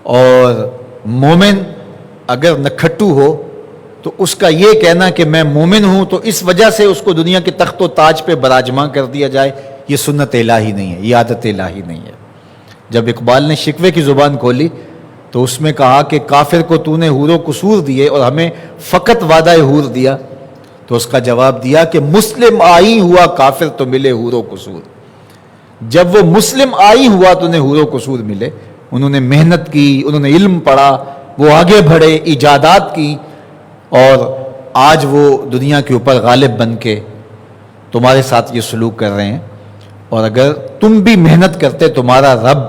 اور مومن اگر نکھٹو ہو تو اس کا یہ کہنا کہ میں مومن ہوں تو اس وجہ سے اس کو دنیا کے تخت و تاج پہ براجماں کر دیا جائے، یہ سنت الہی نہیں ہے، یہ عادت الہی نہیں ہے. جب اقبال نے شکوے کی زبان کھولی تو اس میں کہا کہ کافر کو تو نے حور و قصور دیے اور ہمیں فقط وعدہ حور دیا، تو اس کا جواب دیا کہ مسلم آئی ہوا کافر تو ملے حور و قصور. جب وہ مسلم آئی ہوا تو انہیں حور و قصور ملے. انہوں نے محنت کی، انہوں نے علم پڑھا، وہ آگے بڑھے، ایجادات کی، اور آج وہ دنیا کے اوپر غالب بن کے تمہارے ساتھ یہ سلوک کر رہے ہیں. اور اگر تم بھی محنت کرتے تمہارا رب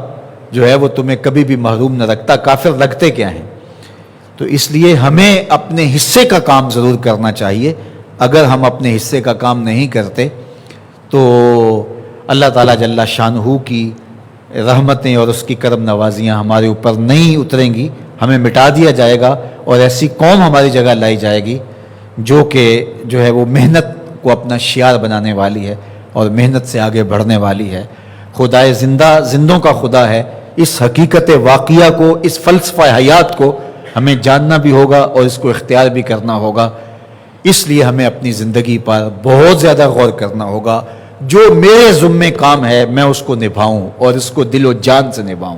جو ہے وہ تمہیں کبھی بھی محروم نہ رکھتا. کافر لگتے کیا ہیں؟ تو اس لیے ہمیں اپنے حصے کا کام ضرور کرنا چاہیے. اگر ہم اپنے حصے کا کام نہیں کرتے تو اللہ تعالیٰ جل شانہ کی رحمتیں اور اس کی کرم نوازیاں ہمارے اوپر نہیں اتریں گی، ہمیں مٹا دیا جائے گا اور ایسی قوم ہماری جگہ لائی جائے گی جو ہے وہ محنت کو اپنا شعار بنانے والی ہے اور محنت سے آگے بڑھنے والی ہے. خدائے زندہ زندوں کا خدا ہے. اس حقیقت واقعہ کو، اس فلسفہ حیات کو ہمیں جاننا بھی ہوگا اور اس کو اختیار بھی کرنا ہوگا. اس لیے ہمیں اپنی زندگی پر بہت زیادہ غور کرنا ہوگا. جو میرے ذمے کام ہے میں اس کو نبھاؤں اور اس کو دل و جان سے نبھاؤں.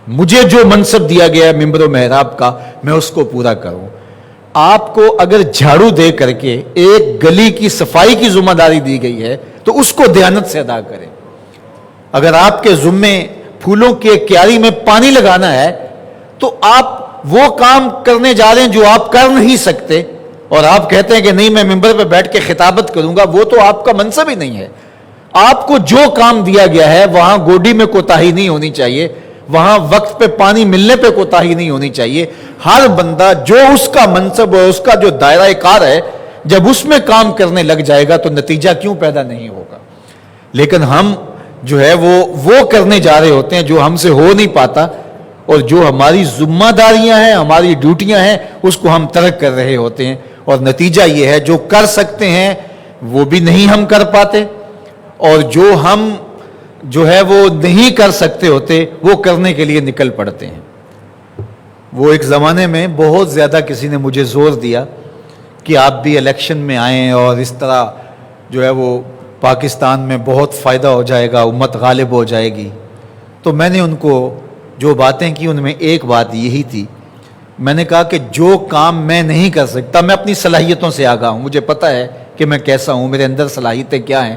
مجھے جو منصب دیا گیا ہے ممبر و محراب کا، میں اس کو پورا کروں. آپ کو اگر جھاڑو دے کر کے ایک گلی کی صفائی کی ذمہ داری دی گئی ہے تو اس کو دیانت سے ادا کریں. اگر آپ کے ذمے پھولوں کی کیاری میں پانی لگانا ہے تو آپ وہ کام کرنے جا رہے ہیں جو آپ کر نہیں سکتے، اور آپ کہتے ہیں کہ نہیں میں ممبر پہ بیٹھ کے خطابت کروں گا، وہ تو آپ کا منصب ہی نہیں ہے۔ آپ کو جو کام دیا گیا ہے وہاں گوڈی میں کوتاہی نہیں ہونی چاہیے، وہاں وقت پہ پانی ملنے پہ کوتاہی نہیں ہونی چاہیے۔ ہر بندہ جو اس کا منصب اور اس کا جو دائرہ کار ہے، جب اس میں کام کرنے لگ جائے گا تو نتیجہ کیوں پیدا نہیں ہوگا؟ لیکن ہم جو ہے وہ کرنے جا رہے ہوتے ہیں جو ہم سے ہو نہیں پاتا، اور جو ہماری ذمہ داریاں ہیں، ہماری ڈیوٹیاں ہیں، اس کو ہم ترک کر رہے ہوتے ہیں، اور نتیجہ یہ ہے جو کر سکتے ہیں وہ بھی نہیں ہم کر پاتے، اور جو ہم جو ہے وہ نہیں کر سکتے ہوتے وہ کرنے کے لیے نکل پڑتے ہیں۔ وہ ایک زمانے میں بہت زیادہ کسی نے مجھے زور دیا کہ آپ بھی الیکشن میں آئیں اور اس طرح جو ہے وہ پاکستان میں بہت فائدہ ہو جائے گا، امت غالب ہو جائے گی۔ تو میں نے ان کو جو باتیں کی ان میں ایک بات یہی تھی، میں نے کہا کہ جو کام میں نہیں کر سکتا، میں اپنی صلاحیتوں سے آگاہ ہوں، مجھے پتہ ہے کہ میں کیسا ہوں، میرے اندر صلاحیتیں کیا ہیں۔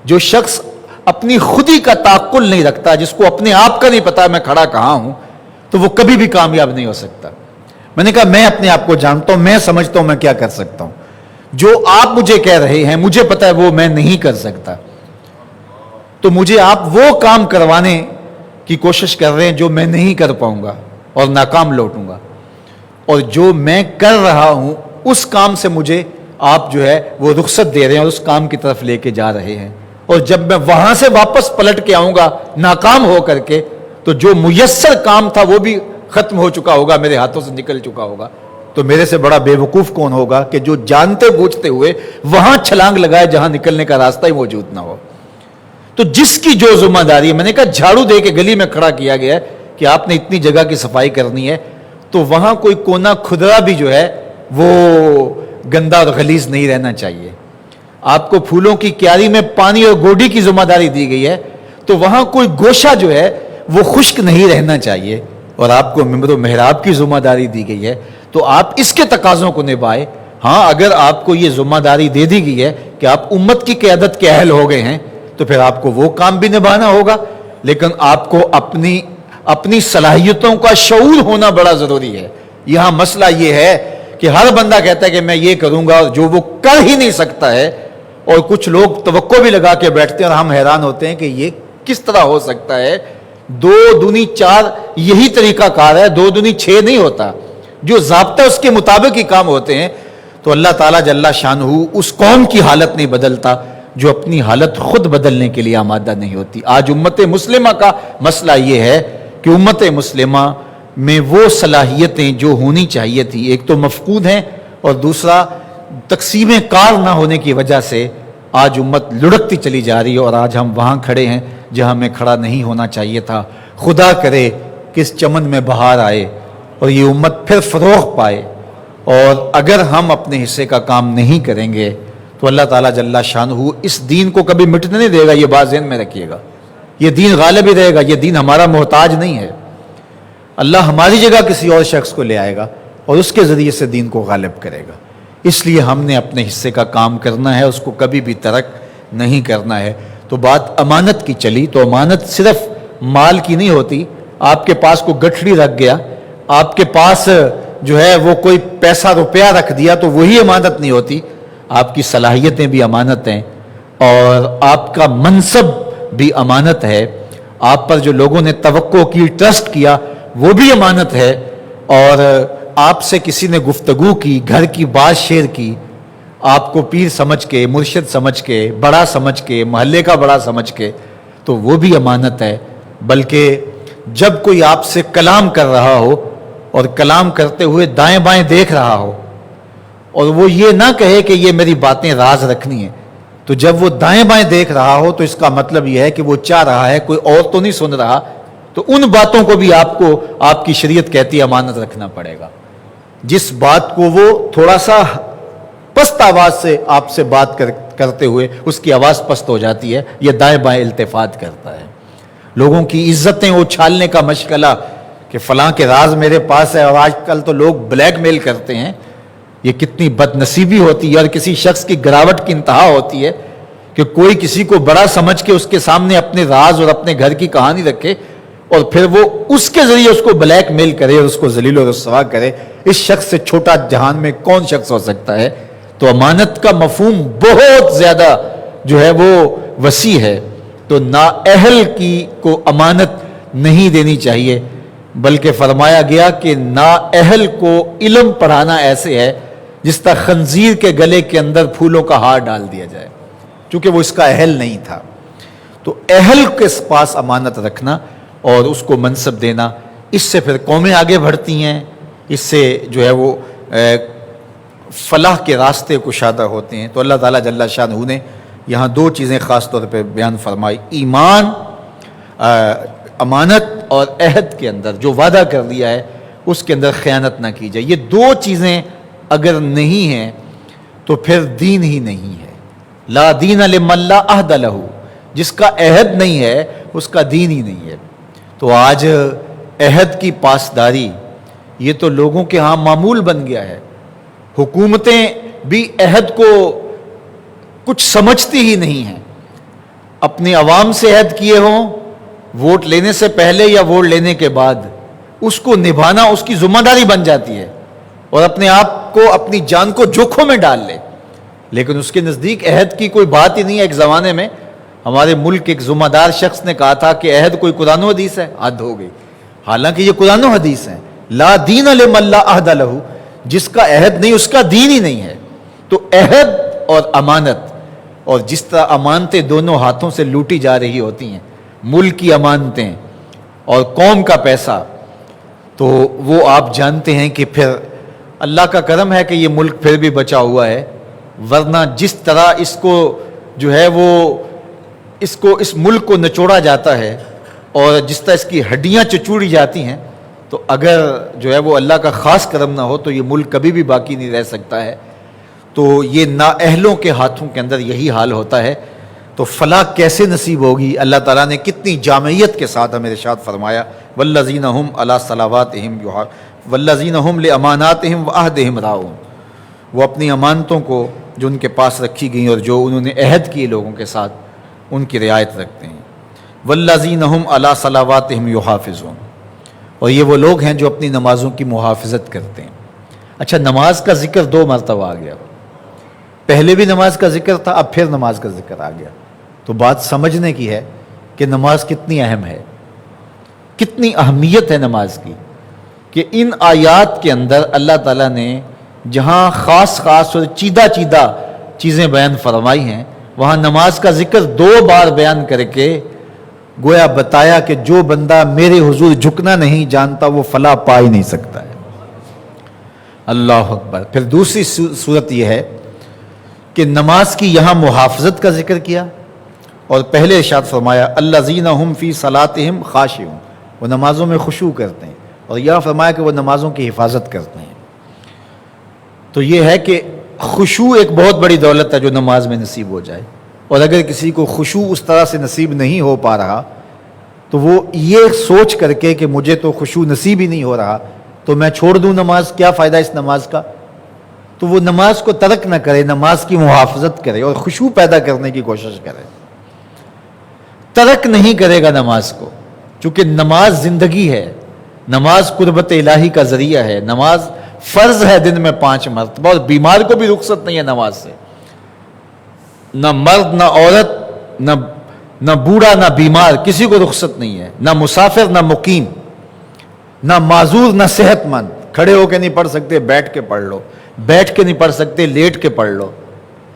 جو شخص اپنی خودی کا تعقل نہیں رکھتا، جس کو اپنے آپ کا نہیں پتا میں کھڑا کہاں ہوں، تو وہ کبھی بھی کامیاب نہیں ہو سکتا۔ میں نے کہا میں اپنے آپ کو جانتا ہوں، میں سمجھتا ہوں میں کیا کر سکتا ہوں، جو آپ مجھے کہہ رہے ہیں مجھے پتا ہے وہ میں نہیں کر سکتا، تو مجھے آپ وہ کام کروانے کی کوشش کر رہے ہیں جو میں نہیں کر پاؤں گا اور ناکام لوٹوں گا، اور جو میں کر رہا ہوں اس کام سے مجھے آپ جو ہے وہ رخصت دے رہے ہیں اور اس کام کی طرف لے کے جا رہے ہیں، اور جب میں وہاں سے واپس پلٹ کے آؤں گا ناکام ہو کر کے، تو جو میسر کام تھا وہ بھی ختم ہو چکا ہوگا، میرے ہاتھوں سے نکل چکا ہوگا۔ تو میرے سے بڑا بے وقوف کون ہوگا کہ جو جانتے بوجھتے ہوئے وہاں چھلانگ لگائے جہاں نکلنے کا راستہ ہی موجود نہ ہو۔ تو جس کی جو ذمہ داری ہے، میں نے کہا جھاڑو دے کے گلی میں کھڑا کیا گیا ہے کہ آپ نے اتنی جگہ کی صفائی کرنی ہے، تو وہاں کوئی کونا کھدرا بھی جو ہے وہ گندا اور غلیظ نہیں رہنا چاہیے۔ آپ کو پھولوں کی کیاری میں پانی اور گوڈی کی ذمہ داری دی گئی ہے، تو وہاں کوئی گوشہ جو ہے وہ خشک نہیں رہنا چاہیے، اور آپ کو ممبر و محراب کی ذمہ داری دی گئی ہے، تو آپ اس کے تقاضوں کو نبھائے۔ ہاں اگر آپ کو یہ ذمہ داری دے دی گئی ہے کہ آپ امت کی قیادت کے اہل ہو گئے ہیں، تو پھر آپ کو وہ کام بھی نبھانا ہوگا، لیکن آپ کو اپنی صلاحیتوں کا شعور ہونا بڑا ضروری ہے۔ یہاں مسئلہ یہ ہے کہ ہر بندہ کہتا ہے کہ میں یہ کروں گا، جو وہ کر ہی نہیں سکتا ہے، اور کچھ لوگ توقع بھی لگا کے بیٹھتے ہیں، اور ہم حیران ہوتے ہیں کہ یہ کس طرح ہو سکتا ہے۔ 2 دونی 4 یہی طریقہ کار ہے، 2 دونی 6 نہیں ہوتا، جو ضابطہ اس کے مطابق ہی کام ہوتے ہیں۔ تو اللہ تعالیٰ جل شانہ اس قوم کی حالت نہیں بدلتا جو اپنی حالت خود بدلنے کے لیے آمادہ نہیں ہوتی۔ آج امت مسلمہ کا مسئلہ یہ ہے کہ امت مسلمہ میں وہ صلاحیتیں جو ہونی چاہیے تھی، ایک تو مفقود ہیں، اور دوسرا تقسیم کار نہ ہونے کی وجہ سے آج امت لڑکتی چلی جا رہی ہے، اور آج ہم وہاں کھڑے ہیں جہاں ہمیں کھڑا نہیں ہونا چاہیے تھا۔ خدا کرے کہ اس چمن میں بہار آئے اور یہ امت پھر فروغ پائے، اور اگر ہم اپنے حصے کا کام نہیں کریں گے تو اللہ تعالیٰ جل شانہ اس دین کو کبھی مٹنے نہیں دے گا۔ یہ بات ذہن میں رکھیے گا، یہ دین غالب ہی رہے گا، یہ دین ہمارا محتاج نہیں ہے۔ اللہ ہماری جگہ کسی اور شخص کو لے آئے گا اور اس کے ذریعے سے دین کو غالب کرے گا۔ اس لیے ہم نے اپنے حصے کا کام کرنا ہے، اس کو کبھی بھی ترک نہیں کرنا ہے۔ تو بات امانت کی چلی، تو امانت صرف مال کی نہیں ہوتی۔ آپ کے پاس کوئی گٹھڑی رکھ گیا، آپ کے پاس جو ہے وہ کوئی پیسہ روپیہ رکھ دیا، تو وہی امانت نہیں ہوتی۔ آپ کی صلاحیتیں بھی امانت ہیں، اور آپ کا منصب بھی امانت ہے۔ آپ پر جو لوگوں نے توقع کی، ٹرسٹ کیا، وہ بھی امانت ہے۔ اور آپ سے کسی نے گفتگو کی، گھر کی بات شیئر کی، آپ کو پیر سمجھ کے، مرشد سمجھ کے، بڑا سمجھ کے، محلے کا بڑا سمجھ کے، تو وہ بھی امانت ہے۔ بلکہ جب کوئی آپ سے کلام کر رہا ہو اور کلام کرتے ہوئے دائیں بائیں دیکھ رہا ہو، اور وہ یہ نہ کہے کہ یہ میری باتیں راز رکھنی ہیں، تو جب وہ دائیں بائیں دیکھ رہا ہو تو اس کا مطلب یہ ہے کہ وہ چاہ رہا ہے کوئی اور تو نہیں سن رہا، تو ان باتوں کو بھی آپ کو آپ کی شریعت کہتی ہے امانت رکھنا پڑے گا۔ جس بات کو وہ تھوڑا سا پست آواز سے آپ سے بات کرتے ہوئے اس کی آواز پست ہو جاتی ہے، یہ دائیں بائیں التفات کرتا ہے۔ لوگوں کی عزتیں اچھالنے کا مشغلہ کہ فلاں کے راز میرے پاس ہے، اور آج کل تو لوگ بلیک میل کرتے ہیں، یہ کتنی بد نصیبی ہوتی ہے، اور کسی شخص کی گراوٹ کی انتہا ہوتی ہے کہ کوئی کسی کو بڑا سمجھ کے اس کے سامنے اپنے راز اور اپنے گھر کی کہانی رکھے، اور پھر وہ اس کے ذریعے اس کو بلیک میل کرے اور اس کو ذلیل و رسوا کرے، اس شخص سے چھوٹا جہان میں کون شخص ہو سکتا ہے؟ تو امانت کا مفہوم بہت زیادہ جو ہے وہ وسیع ہے. تو نااہل کی کو امانت نہیں دینی چاہیے، بلکہ فرمایا گیا کہ نااہل کو علم پڑھانا ایسے ہے جس طرح خنزیر کے گلے کے اندر پھولوں کا ہار ڈال دیا جائے، چونکہ وہ اس کا اہل نہیں تھا. تو اہل کے پاس امانت رکھنا اور اس کو منصب دینا، اس سے پھر قومیں آگے بڑھتی ہیں، اس سے جو ہے وہ فلاح کے راستے کشادہ ہوتے ہیں. تو اللہ تعالیٰ جل شانہ نے یہاں دو چیزیں خاص طور پہ بیان فرمائی: ایمان، امانت، اور عہد کے اندر جو وعدہ کر لیا ہے اس کے اندر خیانت نہ کی جائے. یہ دو چیزیں اگر نہیں ہیں تو پھر دین ہی نہیں ہے. لا دین لمن لا عہد لہ، جس کا عہد نہیں ہے اس کا دین ہی نہیں ہے. تو آج عہد کی پاسداری یہ تو لوگوں کے ہاں معمول بن گیا ہے. حکومتیں بھی عہد کو کچھ سمجھتی ہی نہیں ہیں. اپنے عوام سے عہد کیے ہوں، ووٹ لینے سے پہلے یا ووٹ لینے کے بعد، اس کو نبھانا اس کی ذمہ داری بن جاتی ہے اور اپنے آپ کو، اپنی جان کو جوکھوں میں ڈال لے. لیکن اس کے نزدیک عہد کی کوئی بات ہی نہیں ہے. ایک زمانے میں ہمارے ملک ایک ذمہ دار شخص نے کہا تھا کہ عہد کوئی قرآن و حدیث ہے. حد ہو گئی، حالانکہ یہ قرآن و حدیث ہے. لا دین لمن لا عہد لہ، جس کا عہد نہیں اس کا دین ہی نہیں ہے. تو عہد اور امانت، اور جس طرح امانتیں دونوں ہاتھوں سے لوٹی جا رہی ہوتی ہیں، ملک کی امانتیں اور قوم کا پیسہ، تو وہ آپ جانتے ہیں کہ پھر اللہ کا کرم ہے کہ یہ ملک پھر بھی بچا ہوا ہے. ورنہ جس طرح اس کو جو ہے وہ اس ملک کو نچوڑا جاتا ہے اور جس طرح اس کی ہڈیاں چچوڑی جاتی ہیں، تو اگر جو ہے وہ اللہ کا خاص کرم نہ ہو تو یہ ملک کبھی بھی باقی نہیں رہ سکتا ہے. تو یہ نااہلوں کے ہاتھوں کے اندر یہی حال ہوتا ہے. تو فلاح کیسے نصیب ہوگی؟ اللہ تعالیٰ نے کتنی جامعیت کے ساتھ ہمیں ارشاد فرمایا: والذین ھم علی صلواتہم والذین ھم لاماناتہم وعہدہم راعون. وہ اپنی امانتوں کو جو ان کے پاس رکھی گئیں اور جو انہوں نے عہد کیے لوگوں کے ساتھ، ان کی رعایت رکھتے ہیں. والذین ھم علی صلواتہم یحافظون، اور یہ وہ لوگ ہیں جو اپنی نمازوں کی محافظت کرتے ہیں. اچھا، نماز کا ذکر دو مرتبہ آ گیا. پہلے بھی نماز کا ذکر تھا، اب پھر نماز کا ذکر آ گیا. تو بات سمجھنے کی ہے کہ نماز کتنی اہم ہے، کتنی اہمیت ہے نماز کی. کہ ان آیات کے اندر اللہ تعالیٰ نے جہاں خاص خاص اور چیدہ چیزیں بیان فرمائی ہیں، وہاں نماز کا ذکر دو بار بیان کر کے گویا بتایا کہ جو بندہ میرے حضور جھکنا نہیں جانتا وہ فلاح پا ہی نہیں سکتا ہے. اللہ اکبر. پھر دوسری صورت یہ ہے کہ نماز کی یہاں محافظت کا ذکر کیا اور پہلے ارشاد فرمایا الذین ھم فی صلاتہم خاشعون، وہ نمازوں میں خشوع کرتے ہیں، اور یہاں فرمایا کہ وہ نمازوں کی حفاظت کرتے ہیں. تو یہ ہے کہ خشوع ایک بہت بڑی دولت ہے جو نماز میں نصیب ہو جائے. اور اگر کسی کو خشوع اس طرح سے نصیب نہیں ہو پا رہا تو وہ یہ سوچ کر کے کہ مجھے تو خشوع نصیب ہی نہیں ہو رہا تو میں چھوڑ دوں نماز، کیا فائدہ اس نماز کا؟ تو وہ نماز کو ترک نہ کرے، نماز کی محافظت کرے اور خشوع پیدا کرنے کی کوشش کرے. ترک نہیں کرے گا نماز کو، چونکہ نماز زندگی ہے، نماز قربت الہی کا ذریعہ ہے. نماز فرض ہے دن میں 5 مرتبہ، اور بیمار کو بھی رخصت نہیں ہے نماز سے. نہ مرد نہ عورت، نہ بوڑھا نہ بیمار، کسی کو رخصت نہیں ہے. نہ مسافر نہ مقیم، نہ معذور نہ صحت مند. کھڑے ہو کے نہیں پڑھ سکتے، بیٹھ کے پڑھ لو. بیٹھ کے نہیں پڑھ سکتے، لیٹ کے پڑھ لو.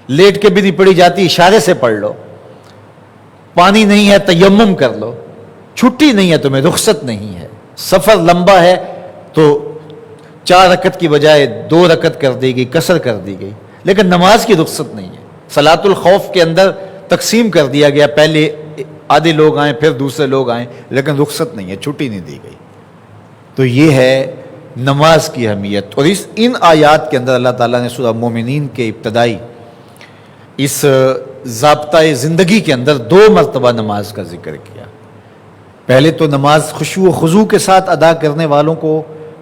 لیٹ کے بھی نہیں پڑھی جاتی، اشارے سے پڑھ لو. پانی نہیں ہے، تیمم کر لو. چھٹی نہیں ہے تمہیں، رخصت نہیں ہے. سفر لمبا ہے تو 4 رکعت کی بجائے 2 رکعت کر دی گئی، قصر کر دی گئی. لیکن نماز کی رخصت نہیں ہے. صلاۃ الخوف کے اندر تقسیم کر دیا گیا، پہلے آدھے لوگ آئیں پھر دوسرے لوگ آئیں، لیکن رخصت نہیں ہے، چھٹی نہیں دی گئی. تو یہ ہے نماز کی اہمیت. اور ان آیات کے اندر اللہ تعالیٰ نے سورہ مومنین کے ابتدائی اس ضابطۂ زندگی کے اندر 2 مرتبہ نماز کا ذکر کیا. پہلے تو نماز خشوع و خضوع کے ساتھ ادا کرنے والوں کو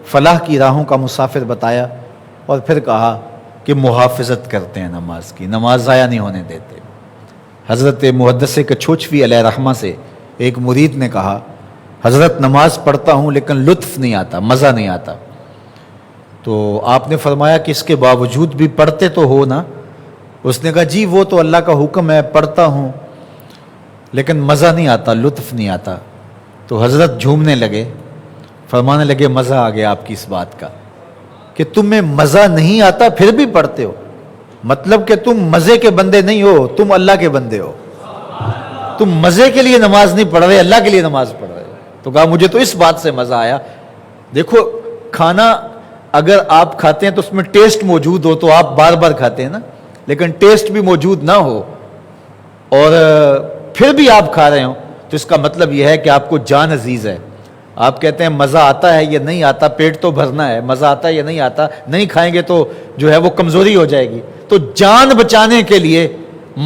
فلاح کی راہوں کا مسافر بتایا، اور پھر کہا کہ محافظت کرتے ہیں نماز کی، نماز ضائع نہیں ہونے دیتے. حضرت محدث کچھوچوی علیہ رحمہ سے ایک مرید نے کہا حضرت نماز پڑھتا ہوں لیکن لطف نہیں آتا، مزہ نہیں آتا. تو آپ نے فرمایا کہ اس کے باوجود بھی پڑھتے تو ہو نا؟ اس نے کہا جی وہ تو اللہ کا حکم ہے، پڑھتا ہوں لیکن مزہ نہیں آتا، لطف نہیں آتا. تو حضرت جھومنے لگے، فرمانے لگے مزہ آ گیا آپ کی اس بات کا کہ تمہیں مزہ نہیں آتا پھر بھی پڑھتے ہو، مطلب کہ تم مزے کے بندے نہیں ہو، تم اللہ کے بندے ہو. تم مزے کے لیے نماز نہیں پڑھ رہے، اللہ کے لیے نماز پڑھ رہے. تو کہا مجھے تو اس بات سے مزہ آیا. دیکھو کھانا اگر آپ کھاتے ہیں تو اس میں ٹیسٹ موجود ہو تو آپ بار بار کھاتے ہیں نا، لیکن ٹیسٹ بھی موجود نہ ہو اور پھر بھی آپ کھا رہے ہو تو اس کا مطلب یہ ہے کہ آپ کو جان عزیز ہے. آپ کہتے ہیں مزہ آتا ہے یا نہیں آتا، پیٹ تو بھرنا ہے، مزہ آتا ہے یا نہیں آتا، نہیں کھائیں گے تو جو ہے وہ کمزوری ہو جائے گی. تو جان بچانے کے لیے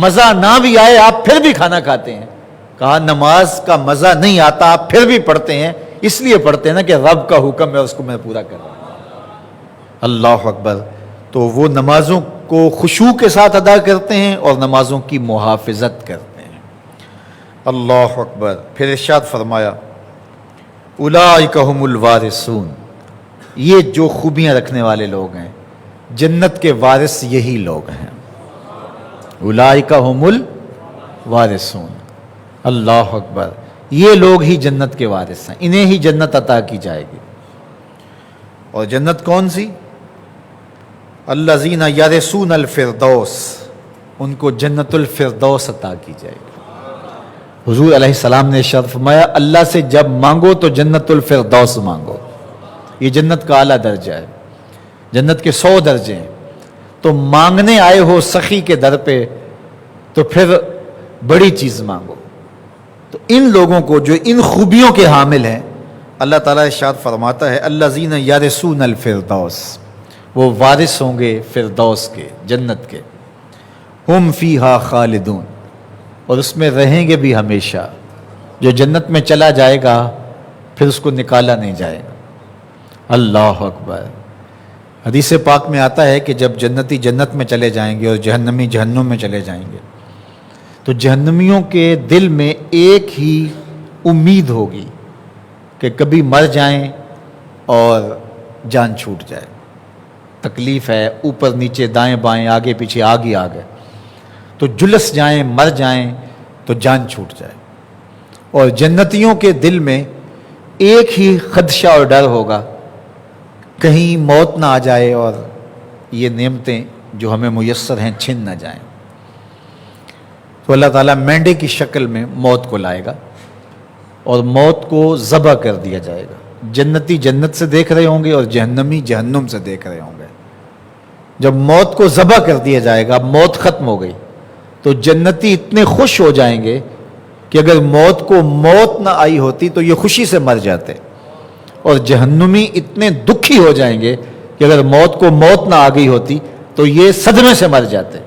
مزہ نہ بھی آئے آپ پھر بھی کھانا کھاتے ہیں. کہا نماز کا مزہ نہیں آتا آپ پھر بھی پڑھتے ہیں، اس لیے پڑھتے ہیں نا کہ رب کا حکم ہے اس کو میں پورا کر رہا ہوں. اللہ اکبر. تو وہ نمازوں کو خشوع کے ساتھ ادا کرتے ہیں اور نمازوں کی محافظت کرتے ہیں. اللہ اکبر. پھر ارشاد فرمایا اولئک هم الوارثون، یہ جو خوبیاں رکھنے والے لوگ ہیں جنت کے وارث یہی لوگ ہیں. اولئک هم الوارثون. اللہ اکبر. یہ لوگ ہی جنت کے وارث ہیں، انہیں ہی جنت عطا کی جائے گی. اور جنت کون سی؟ الذین یرثون الفردوس، ان کو جنت الفردوس عطا کی جائے گی. حضور علیہ السلام نے ارشاد فرمایا اللہ سے جب مانگو تو جنت الفردوس مانگو. یہ جنت کا اعلیٰ درجہ ہے. جنت کے 100 درجے ہیں. تو مانگنے آئے ہو سخی کے در پہ تو پھر بڑی چیز مانگو. تو ان لوگوں کو جو ان خوبیوں کے حامل ہیں اللہ تعالیٰ ارشاد فرماتا ہے الذین یرثون الفردوس، وہ وارث ہوں گے فردوس کے، جنت کے. ہم فیہا خالدون، اور اس میں رہیں گے بھی ہمیشہ. جو جنت میں چلا جائے گا پھر اس کو نکالا نہیں جائے گا. اللہ اکبر. حدیث پاک میں آتا ہے کہ جب جنتی جنت میں چلے جائیں گے اور جہنمی جہنم میں چلے جائیں گے تو جہنمیوں کے دل میں ایک ہی امید ہوگی کہ کبھی مر جائیں اور جان چھوٹ جائے. تکلیف ہے، اوپر نیچے دائیں بائیں آگے پیچھے آگے آگے، تو جلس جائیں، مر جائیں تو جان چھوٹ جائے. اور جنتیوں کے دل میں ایک ہی خدشہ اور ڈر ہوگا کہیں موت نہ آ جائے اور یہ نعمتیں جو ہمیں میسر ہیں چھن نہ جائیں. تو اللہ تعالیٰ مینڈے کی شکل میں موت کو لائے گا اور موت کو ذبح کر دیا جائے گا. جنتی جنت سے دیکھ رہے ہوں گے اور جہنمی جہنم سے دیکھ رہے ہوں گے. جب موت کو ذبح کر دیا جائے گا، موت ختم ہو گئی، تو جنتی اتنے خوش ہو جائیں گے کہ اگر موت کو موت نہ آئی ہوتی تو یہ خوشی سے مر جاتے. اور جہنمی اتنے دکھی ہو جائیں گے کہ اگر موت کو موت نہ آ گئی ہوتی تو یہ صدمے سے مر جاتے.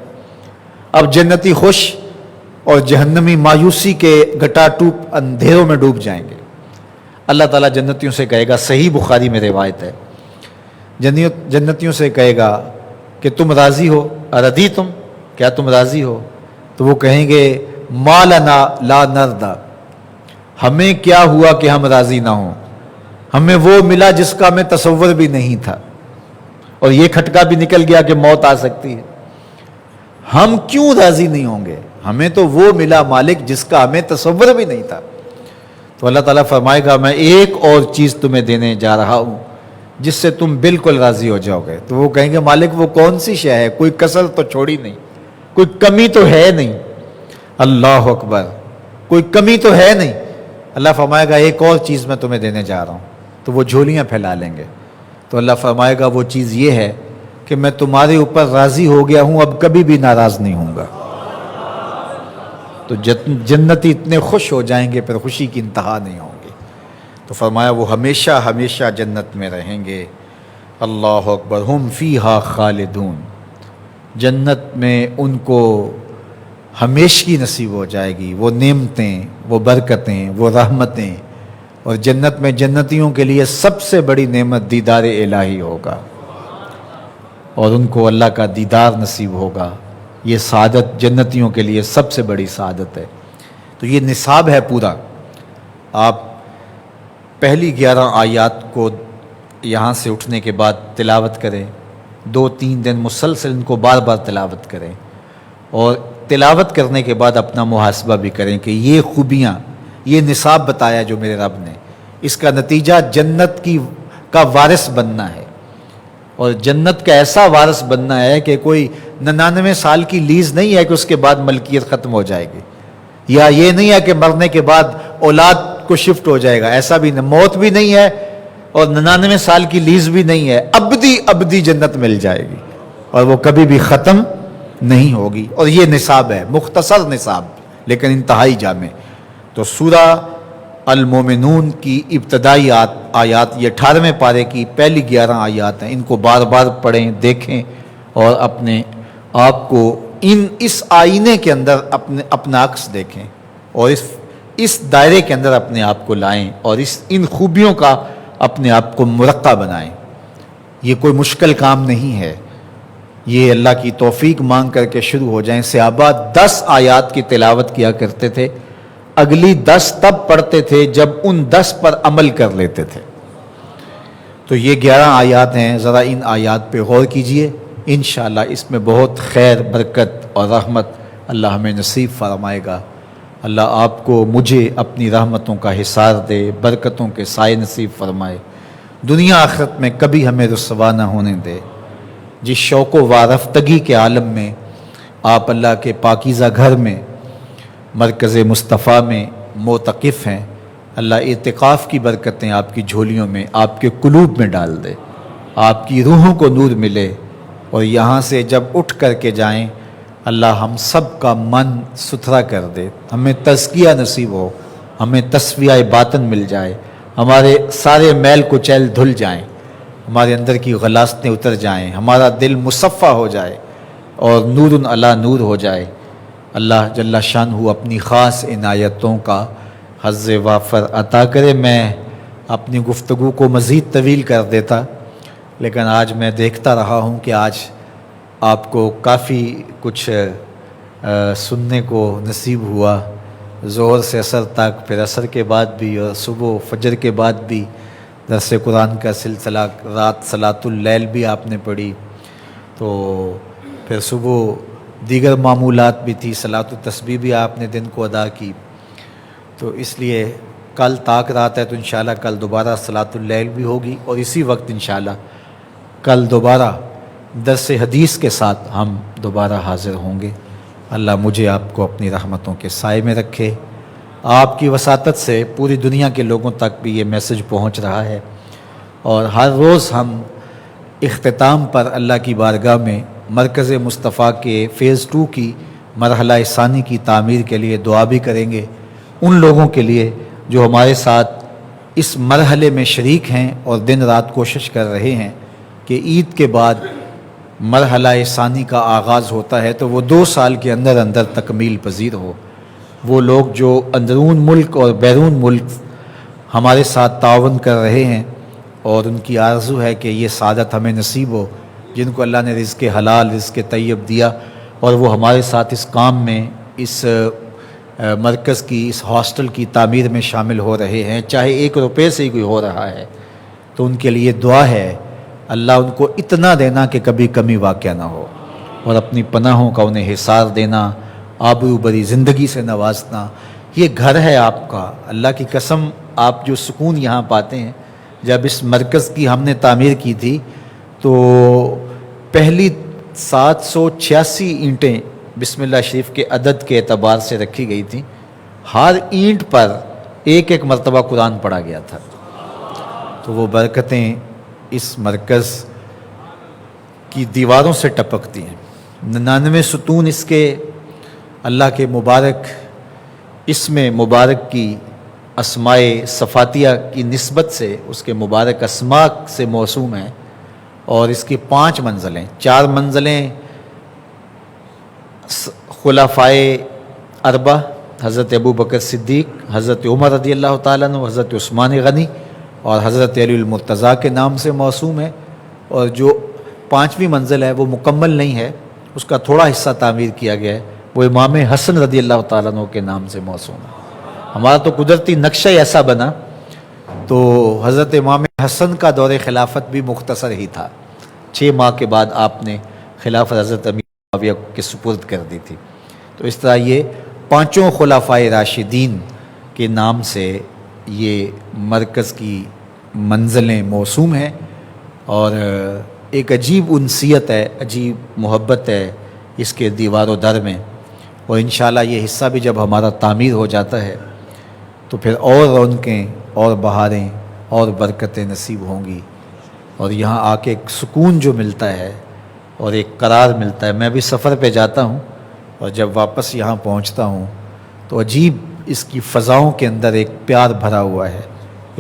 اب جنتی خوش اور جہنمی مایوسی کے گٹاٹوپ اندھیروں میں ڈوب جائیں گے. اللہ تعالیٰ جنتیوں سے کہے گا، صحیح بخاری میں روایت ہے، جنتیوں سے کہے گا کہ تم راضی ہو؟ اردی تم، کیا تم راضی ہو؟ تو وہ کہیں گے ما لنا لا نرضی، ہمیں کیا ہوا کہ ہم راضی نہ ہوں، ہمیں وہ ملا جس کا ہمیں تصور بھی نہیں تھا، اور یہ کھٹکا بھی نکل گیا کہ موت آ سکتی ہے. ہم کیوں راضی نہیں ہوں گے؟ ہمیں تو وہ ملا مالک جس کا ہمیں تصور بھی نہیں تھا. تو اللہ تعالیٰ فرمائے گا میں ایک اور چیز تمہیں دینے جا رہا ہوں جس سے تم بالکل راضی ہو جاؤ گے. تو وہ کہیں گے مالک وہ کون سی شے ہے؟ کوئی کسر تو چھوڑی نہیں، کوئی کمی تو ہے نہیں. اللہ اکبر. کوئی کمی تو ہے نہیں. اللہ فرمائے گا ایک اور چیز میں تمہیں دینے جا رہا ہوں. تو وہ جھولیاں پھیلا لیں گے. تو اللہ فرمائے گا وہ چیز یہ ہے کہ میں تمہارے اوپر راضی ہو گیا ہوں، اب کبھی بھی ناراض نہیں ہوں گا. تو جنتی اتنے خوش ہو جائیں گے پھر خوشی کی انتہا نہیں ہوگی. تو فرمایا وہ ہمیشہ ہمیشہ جنت میں رہیں گے. اللہ اکبر. ہم فیہا خالدون. جنت میں ان کو ہمیشگی نصیب ہو جائے گی، وہ نعمتیں، وہ برکتیں، وہ رحمتیں. اور جنت میں جنتیوں کے لیے سب سے بڑی نعمت دیدار الہی ہوگا اور ان کو اللہ کا دیدار نصیب ہوگا. یہ سعادت جنتیوں کے لیے سب سے بڑی سعادت ہے. تو یہ نصاب ہے پورا. آپ پہلی 11 آیات کو یہاں سے اٹھنے کے بعد تلاوت کریں، 2-3 دن مسلسل ان کو بار بار تلاوت کریں، اور تلاوت کرنے کے بعد اپنا محاسبہ بھی کریں کہ یہ خوبیاں، یہ نصاب بتایا جو میرے رب نے، اس کا نتیجہ جنت کا وارث بننا ہے، اور جنت کا ایسا وارث بننا ہے کہ کوئی 99 سال کی لیز نہیں ہے کہ اس کے بعد ملکیت ختم ہو جائے گی، یا یہ نہیں ہے کہ مرنے کے بعد اولاد کو شفٹ ہو جائے گا، ایسا بھی نہیں، موت بھی نہیں ہے اور 99 سال کی لیز بھی نہیں ہے، ابدی جنت مل جائے گی اور وہ کبھی بھی ختم نہیں ہوگی، اور یہ نصاب ہے، مختصر نصاب لیکن انتہائی جامع۔ تو سورہ المومنون کی ابتدائی آیات، یہ 18ویں پارے کی پہلی 11 آیات ہیں، ان کو بار بار پڑھیں، دیکھیں، اور اپنے آپ کو اس آئینے کے اندر اپنا عکس دیکھیں، اور اس دائرے کے اندر اپنے آپ کو لائیں، اور ان خوبیوں کا اپنے آپ کو مرقع بنائیں۔ یہ کوئی مشکل کام نہیں ہے، یہ اللہ کی توفیق مانگ کر کے شروع ہو جائیں۔ صحابہ 10 آیات کی تلاوت کیا کرتے تھے، اگلی 10 تب پڑھتے تھے جب ان 10 پر عمل کر لیتے تھے۔ تو یہ 11 آیات ہیں، ذرا ان آیات پہ غور کیجئے، انشاءاللہ اس میں بہت خیر، برکت اور رحمت اللہ ہمیں نصیب فرمائے گا۔ اللہ آپ کو، مجھے اپنی رحمتوں کا حصار دے، برکتوں کے سائے نصیب فرمائے، دنیا آخرت میں کبھی ہمیں رسوا نہ ہونے دے۔ جس شوق و وارفتگی کے عالم میں آپ اللہ کے پاکیزہ گھر میں، مرکز مصطفیٰ میں معتکف ہیں، اللہ اعتکاف کی برکتیں آپ کی جھولیوں میں، آپ کے قلوب میں ڈال دے، آپ کی روحوں کو نور ملے، اور یہاں سے جب اٹھ کر کے جائیں اللہ ہم سب کا من ستھرا کر دے، ہمیں تزکیہ نصیب ہو، ہمیں تصفیہ باطن مل جائے، ہمارے سارے میل کچیل دھل جائیں، ہمارے اندر کی غلاستیں اتر جائیں، ہمارا دل مصفہ ہو جائے اور نور علی نور ہو جائے۔ اللہ جل شانہ اپنی خاص عنایتوں کا حظ وافر عطا کرے۔ میں اپنی گفتگو کو مزید طویل کر دیتا، لیکن آج میں دیکھتا رہا ہوں کہ آج آپ کو کافی کچھ سننے کو نصیب ہوا، ظہر سے عصر تک، پھر عصر کے بعد بھی، اور صبح فجر کے بعد بھی درس قرآن کا سلسلہ، رات صلاۃ اللیل بھی آپ نے پڑھی، تو پھر صبح دیگر معمولات بھی تھی، صلاۃ التسبیح بھی آپ نے دن کو ادا کی۔ تو اس لیے کل طاق رات ہے، تو انشاءاللہ کل دوبارہ صلاۃ اللیل بھی ہوگی، اور اسی وقت انشاءاللہ کل دوبارہ درس حدیث کے ساتھ ہم دوبارہ حاضر ہوں گے۔ اللہ مجھے آپ کو اپنی رحمتوں کے سائے میں رکھے۔ آپ کی وساطت سے پوری دنیا کے لوگوں تک بھی یہ میسج پہنچ رہا ہے، اور ہر روز ہم اختتام پر اللہ کی بارگاہ میں مرکز مصطفیٰ کے فیز 2 کی مرحلہ ثانی کی تعمیر کے لیے دعا بھی کریں گے، ان لوگوں کے لیے جو ہمارے ساتھ اس مرحلے میں شریک ہیں اور دن رات کوشش کر رہے ہیں کہ عید کے بعد مرحلہ ثانی کا آغاز ہوتا ہے تو وہ 2 سال کے اندر اندر تکمیل پذیر ہو۔ وہ لوگ جو اندرون ملک اور بیرون ملک ہمارے ساتھ تعاون کر رہے ہیں، اور ان کی آرزو ہے کہ یہ سعادت ہمیں نصیب ہو، جن کو اللہ نے رزق حلال، رزق طیب دیا، اور وہ ہمارے ساتھ اس کام میں، اس مرکز کی، اس ہاسٹل کی تعمیر میں شامل ہو رہے ہیں، چاہے 1 روپے سے ہی کوئی ہو رہا ہے، تو ان کے لیے دعا ہے اللہ ان کو اتنا دینا کہ کبھی کمی واقع نہ ہو، اور اپنی پناہوں کا انہیں حصار دینا، آبرو بری زندگی سے نوازنا۔ یہ گھر ہے آپ کا، اللہ کی قسم، آپ جو سکون یہاں پاتے ہیں۔ جب اس مرکز کی ہم نے تعمیر کی تھی تو پہلی 786 اینٹیں بسم اللہ شریف کے عدد کے اعتبار سے رکھی گئی تھیں، ہر اینٹ پر 1 مرتبہ قرآن پڑھا گیا تھا۔ تو وہ برکتیں اس مرکز کی دیواروں سے ٹپکتی ہیں۔ 99 ستون اس کے اللہ کے مبارک اسم مبارک کی اسماء صفاتیہ کی نسبت سے اس کے مبارک اسماء سے موسوم ہیں، اور اس کی 5 منزلیں، 4 منزلیں خلفائے 4 حضرت ابوبکر صدیق، حضرت عمر رضی اللہ تعالیٰ عنہ، حضرت عثمان غنی اور حضرت علی المرتضیٰ کے نام سے موسوم ہے، اور جو 5ویں منزل ہے وہ مکمل نہیں ہے، اس کا تھوڑا حصہ تعمیر کیا گیا ہے، وہ امام حسن رضی اللہ تعالیٰ عنہ کے نام سے موسوم ہے۔ ہمارا تو قدرتی نقشہ ایسا بنا تو حضرت امام حسن کا دور خلافت بھی مختصر ہی تھا، 6 ماہ کے بعد آپ نے خلافت حضرت امیر معاویہ کے سپرد کر دی تھی۔ تو اس طرح یہ 5 خلفائے راشدین کے نام سے یہ مرکز کی منزلیں موسوم ہیں، اور ایک عجیب انسیت ہے، عجیب محبت ہے اس کے دیوار و در میں، اور انشاءاللہ یہ حصہ بھی جب ہمارا تعمیر ہو جاتا ہے تو پھر اور رونقیں اور بہاریں اور برکتیں نصیب ہوں گی، اور یہاں آ کے ایک سکون جو ملتا ہے اور ایک قرار ملتا ہے۔ میں بھی سفر پہ جاتا ہوں اور جب واپس یہاں پہنچتا ہوں تو عجیب اس کی فضاؤں کے اندر ایک پیار بھرا ہوا ہے،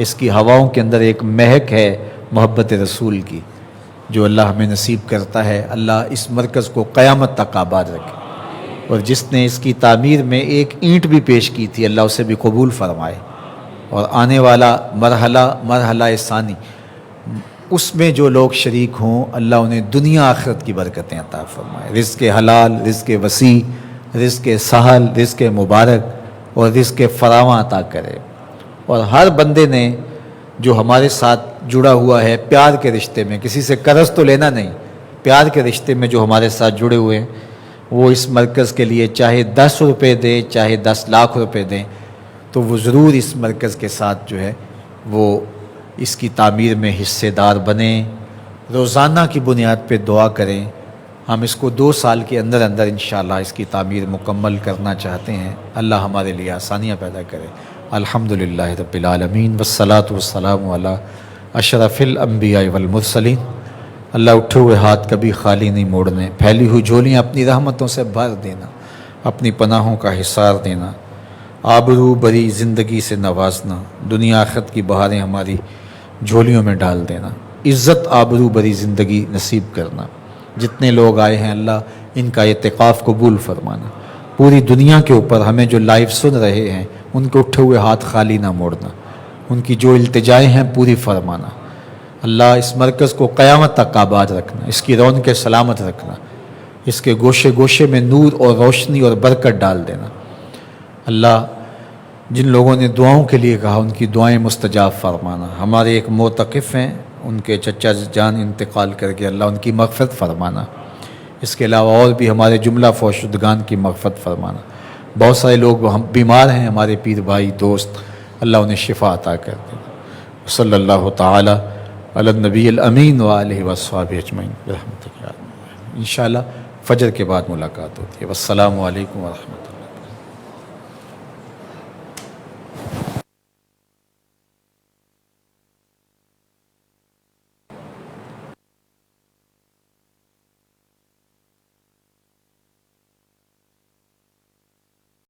اس کی ہواؤں کے اندر ایک مہک ہے محبت رسول کی، جو اللہ ہمیں نصیب کرتا ہے۔ اللہ اس مرکز کو قیامت تک آباد رکھے، اور جس نے اس کی تعمیر میں ایک اینٹ بھی پیش کی تھی اللہ اسے بھی قبول فرمائے، اور آنے والا مرحلہ ثانی اس میں جو لوگ شریک ہوں اللہ انہیں دنیا آخرت کی برکتیں عطا فرمائے، رزق حلال، رزق وسیع، رزق سہل، رزق مبارک اور رزق فراواں عطا کرے۔ اور ہر بندے نے جو ہمارے ساتھ جڑا ہوا ہے پیار کے رشتے میں، کسی سے قرض تو لینا نہیں، پیار کے رشتے میں جو ہمارے ساتھ جڑے ہوئے ہیں وہ اس مرکز کے لیے چاہے 10 روپے دیں چاہے 10 لاکھ روپے دیں، تو وہ ضرور اس مرکز کے ساتھ جو ہے وہ اس کی تعمیر میں حصے دار بنیں، روزانہ کی بنیاد پہ دعا کریں۔ ہم اس کو 2 سال کے اندر اندر انشاءاللہ اس کی تعمیر مکمل کرنا چاہتے ہیں، اللہ ہمارے لیے آسانیاں پیدا کرے۔ الحمدللہ رب العالمین والصلاة والسلام علی اشرف الانبیاء والمرسلین۔ اللہ اٹھے ہوئے ہاتھ کبھی خالی نہیں موڑنے، پھیلی ہوئی جھولیاں اپنی رحمتوں سے بھر دینا، اپنی پناہوں کا حصار دینا، آبرو بری زندگی سے نوازنا، دنیا آخرت کی بہاریں ہماری جھولیوں میں ڈال دینا، عزت آبرو بری زندگی نصیب کرنا۔ جتنے لوگ آئے ہیں اللہ ان کا اعتکاف قبول فرمانا، پوری دنیا کے اوپر ہمیں جو لائیو سن رہے ہیں ان کے اٹھے ہوئے ہاتھ خالی نہ موڑنا، ان کی جو التجائیں ہیں پوری فرمانا۔ اللہ اس مرکز کو قیامت تک آباد رکھنا، اس کی رونق سلامت رکھنا، اس کے گوشے گوشے میں نور اور روشنی اور برکت ڈال دینا۔ اللہ جن لوگوں نے دعاؤں کے لیے کہا ان کی دعائیں مستجاب فرمانا۔ ہمارے ایک معتکف ہیں، ان کے چچا جان انتقال کر کے اللہ ان کی مغفرت فرمانا۔ اس کے علاوہ اور بھی ہمارے جملہ فوشدگان کی مغفرت فرمانا۔ بہت سارے لوگ ہم بیمار ہیں، ہمارے پیر بھائی دوست، اللہ انہیں شفا عطا کر دے۔ صلی اللہ تعالی علی النبی الامین وآلہ وصحبہ اجمعین برحمتک یا ارحم الراحمین۔ انشاءاللہ فجر کے بعد ملاقات ہوتی ہے۔ والسلام علیکم ورحمۃ اللہ۔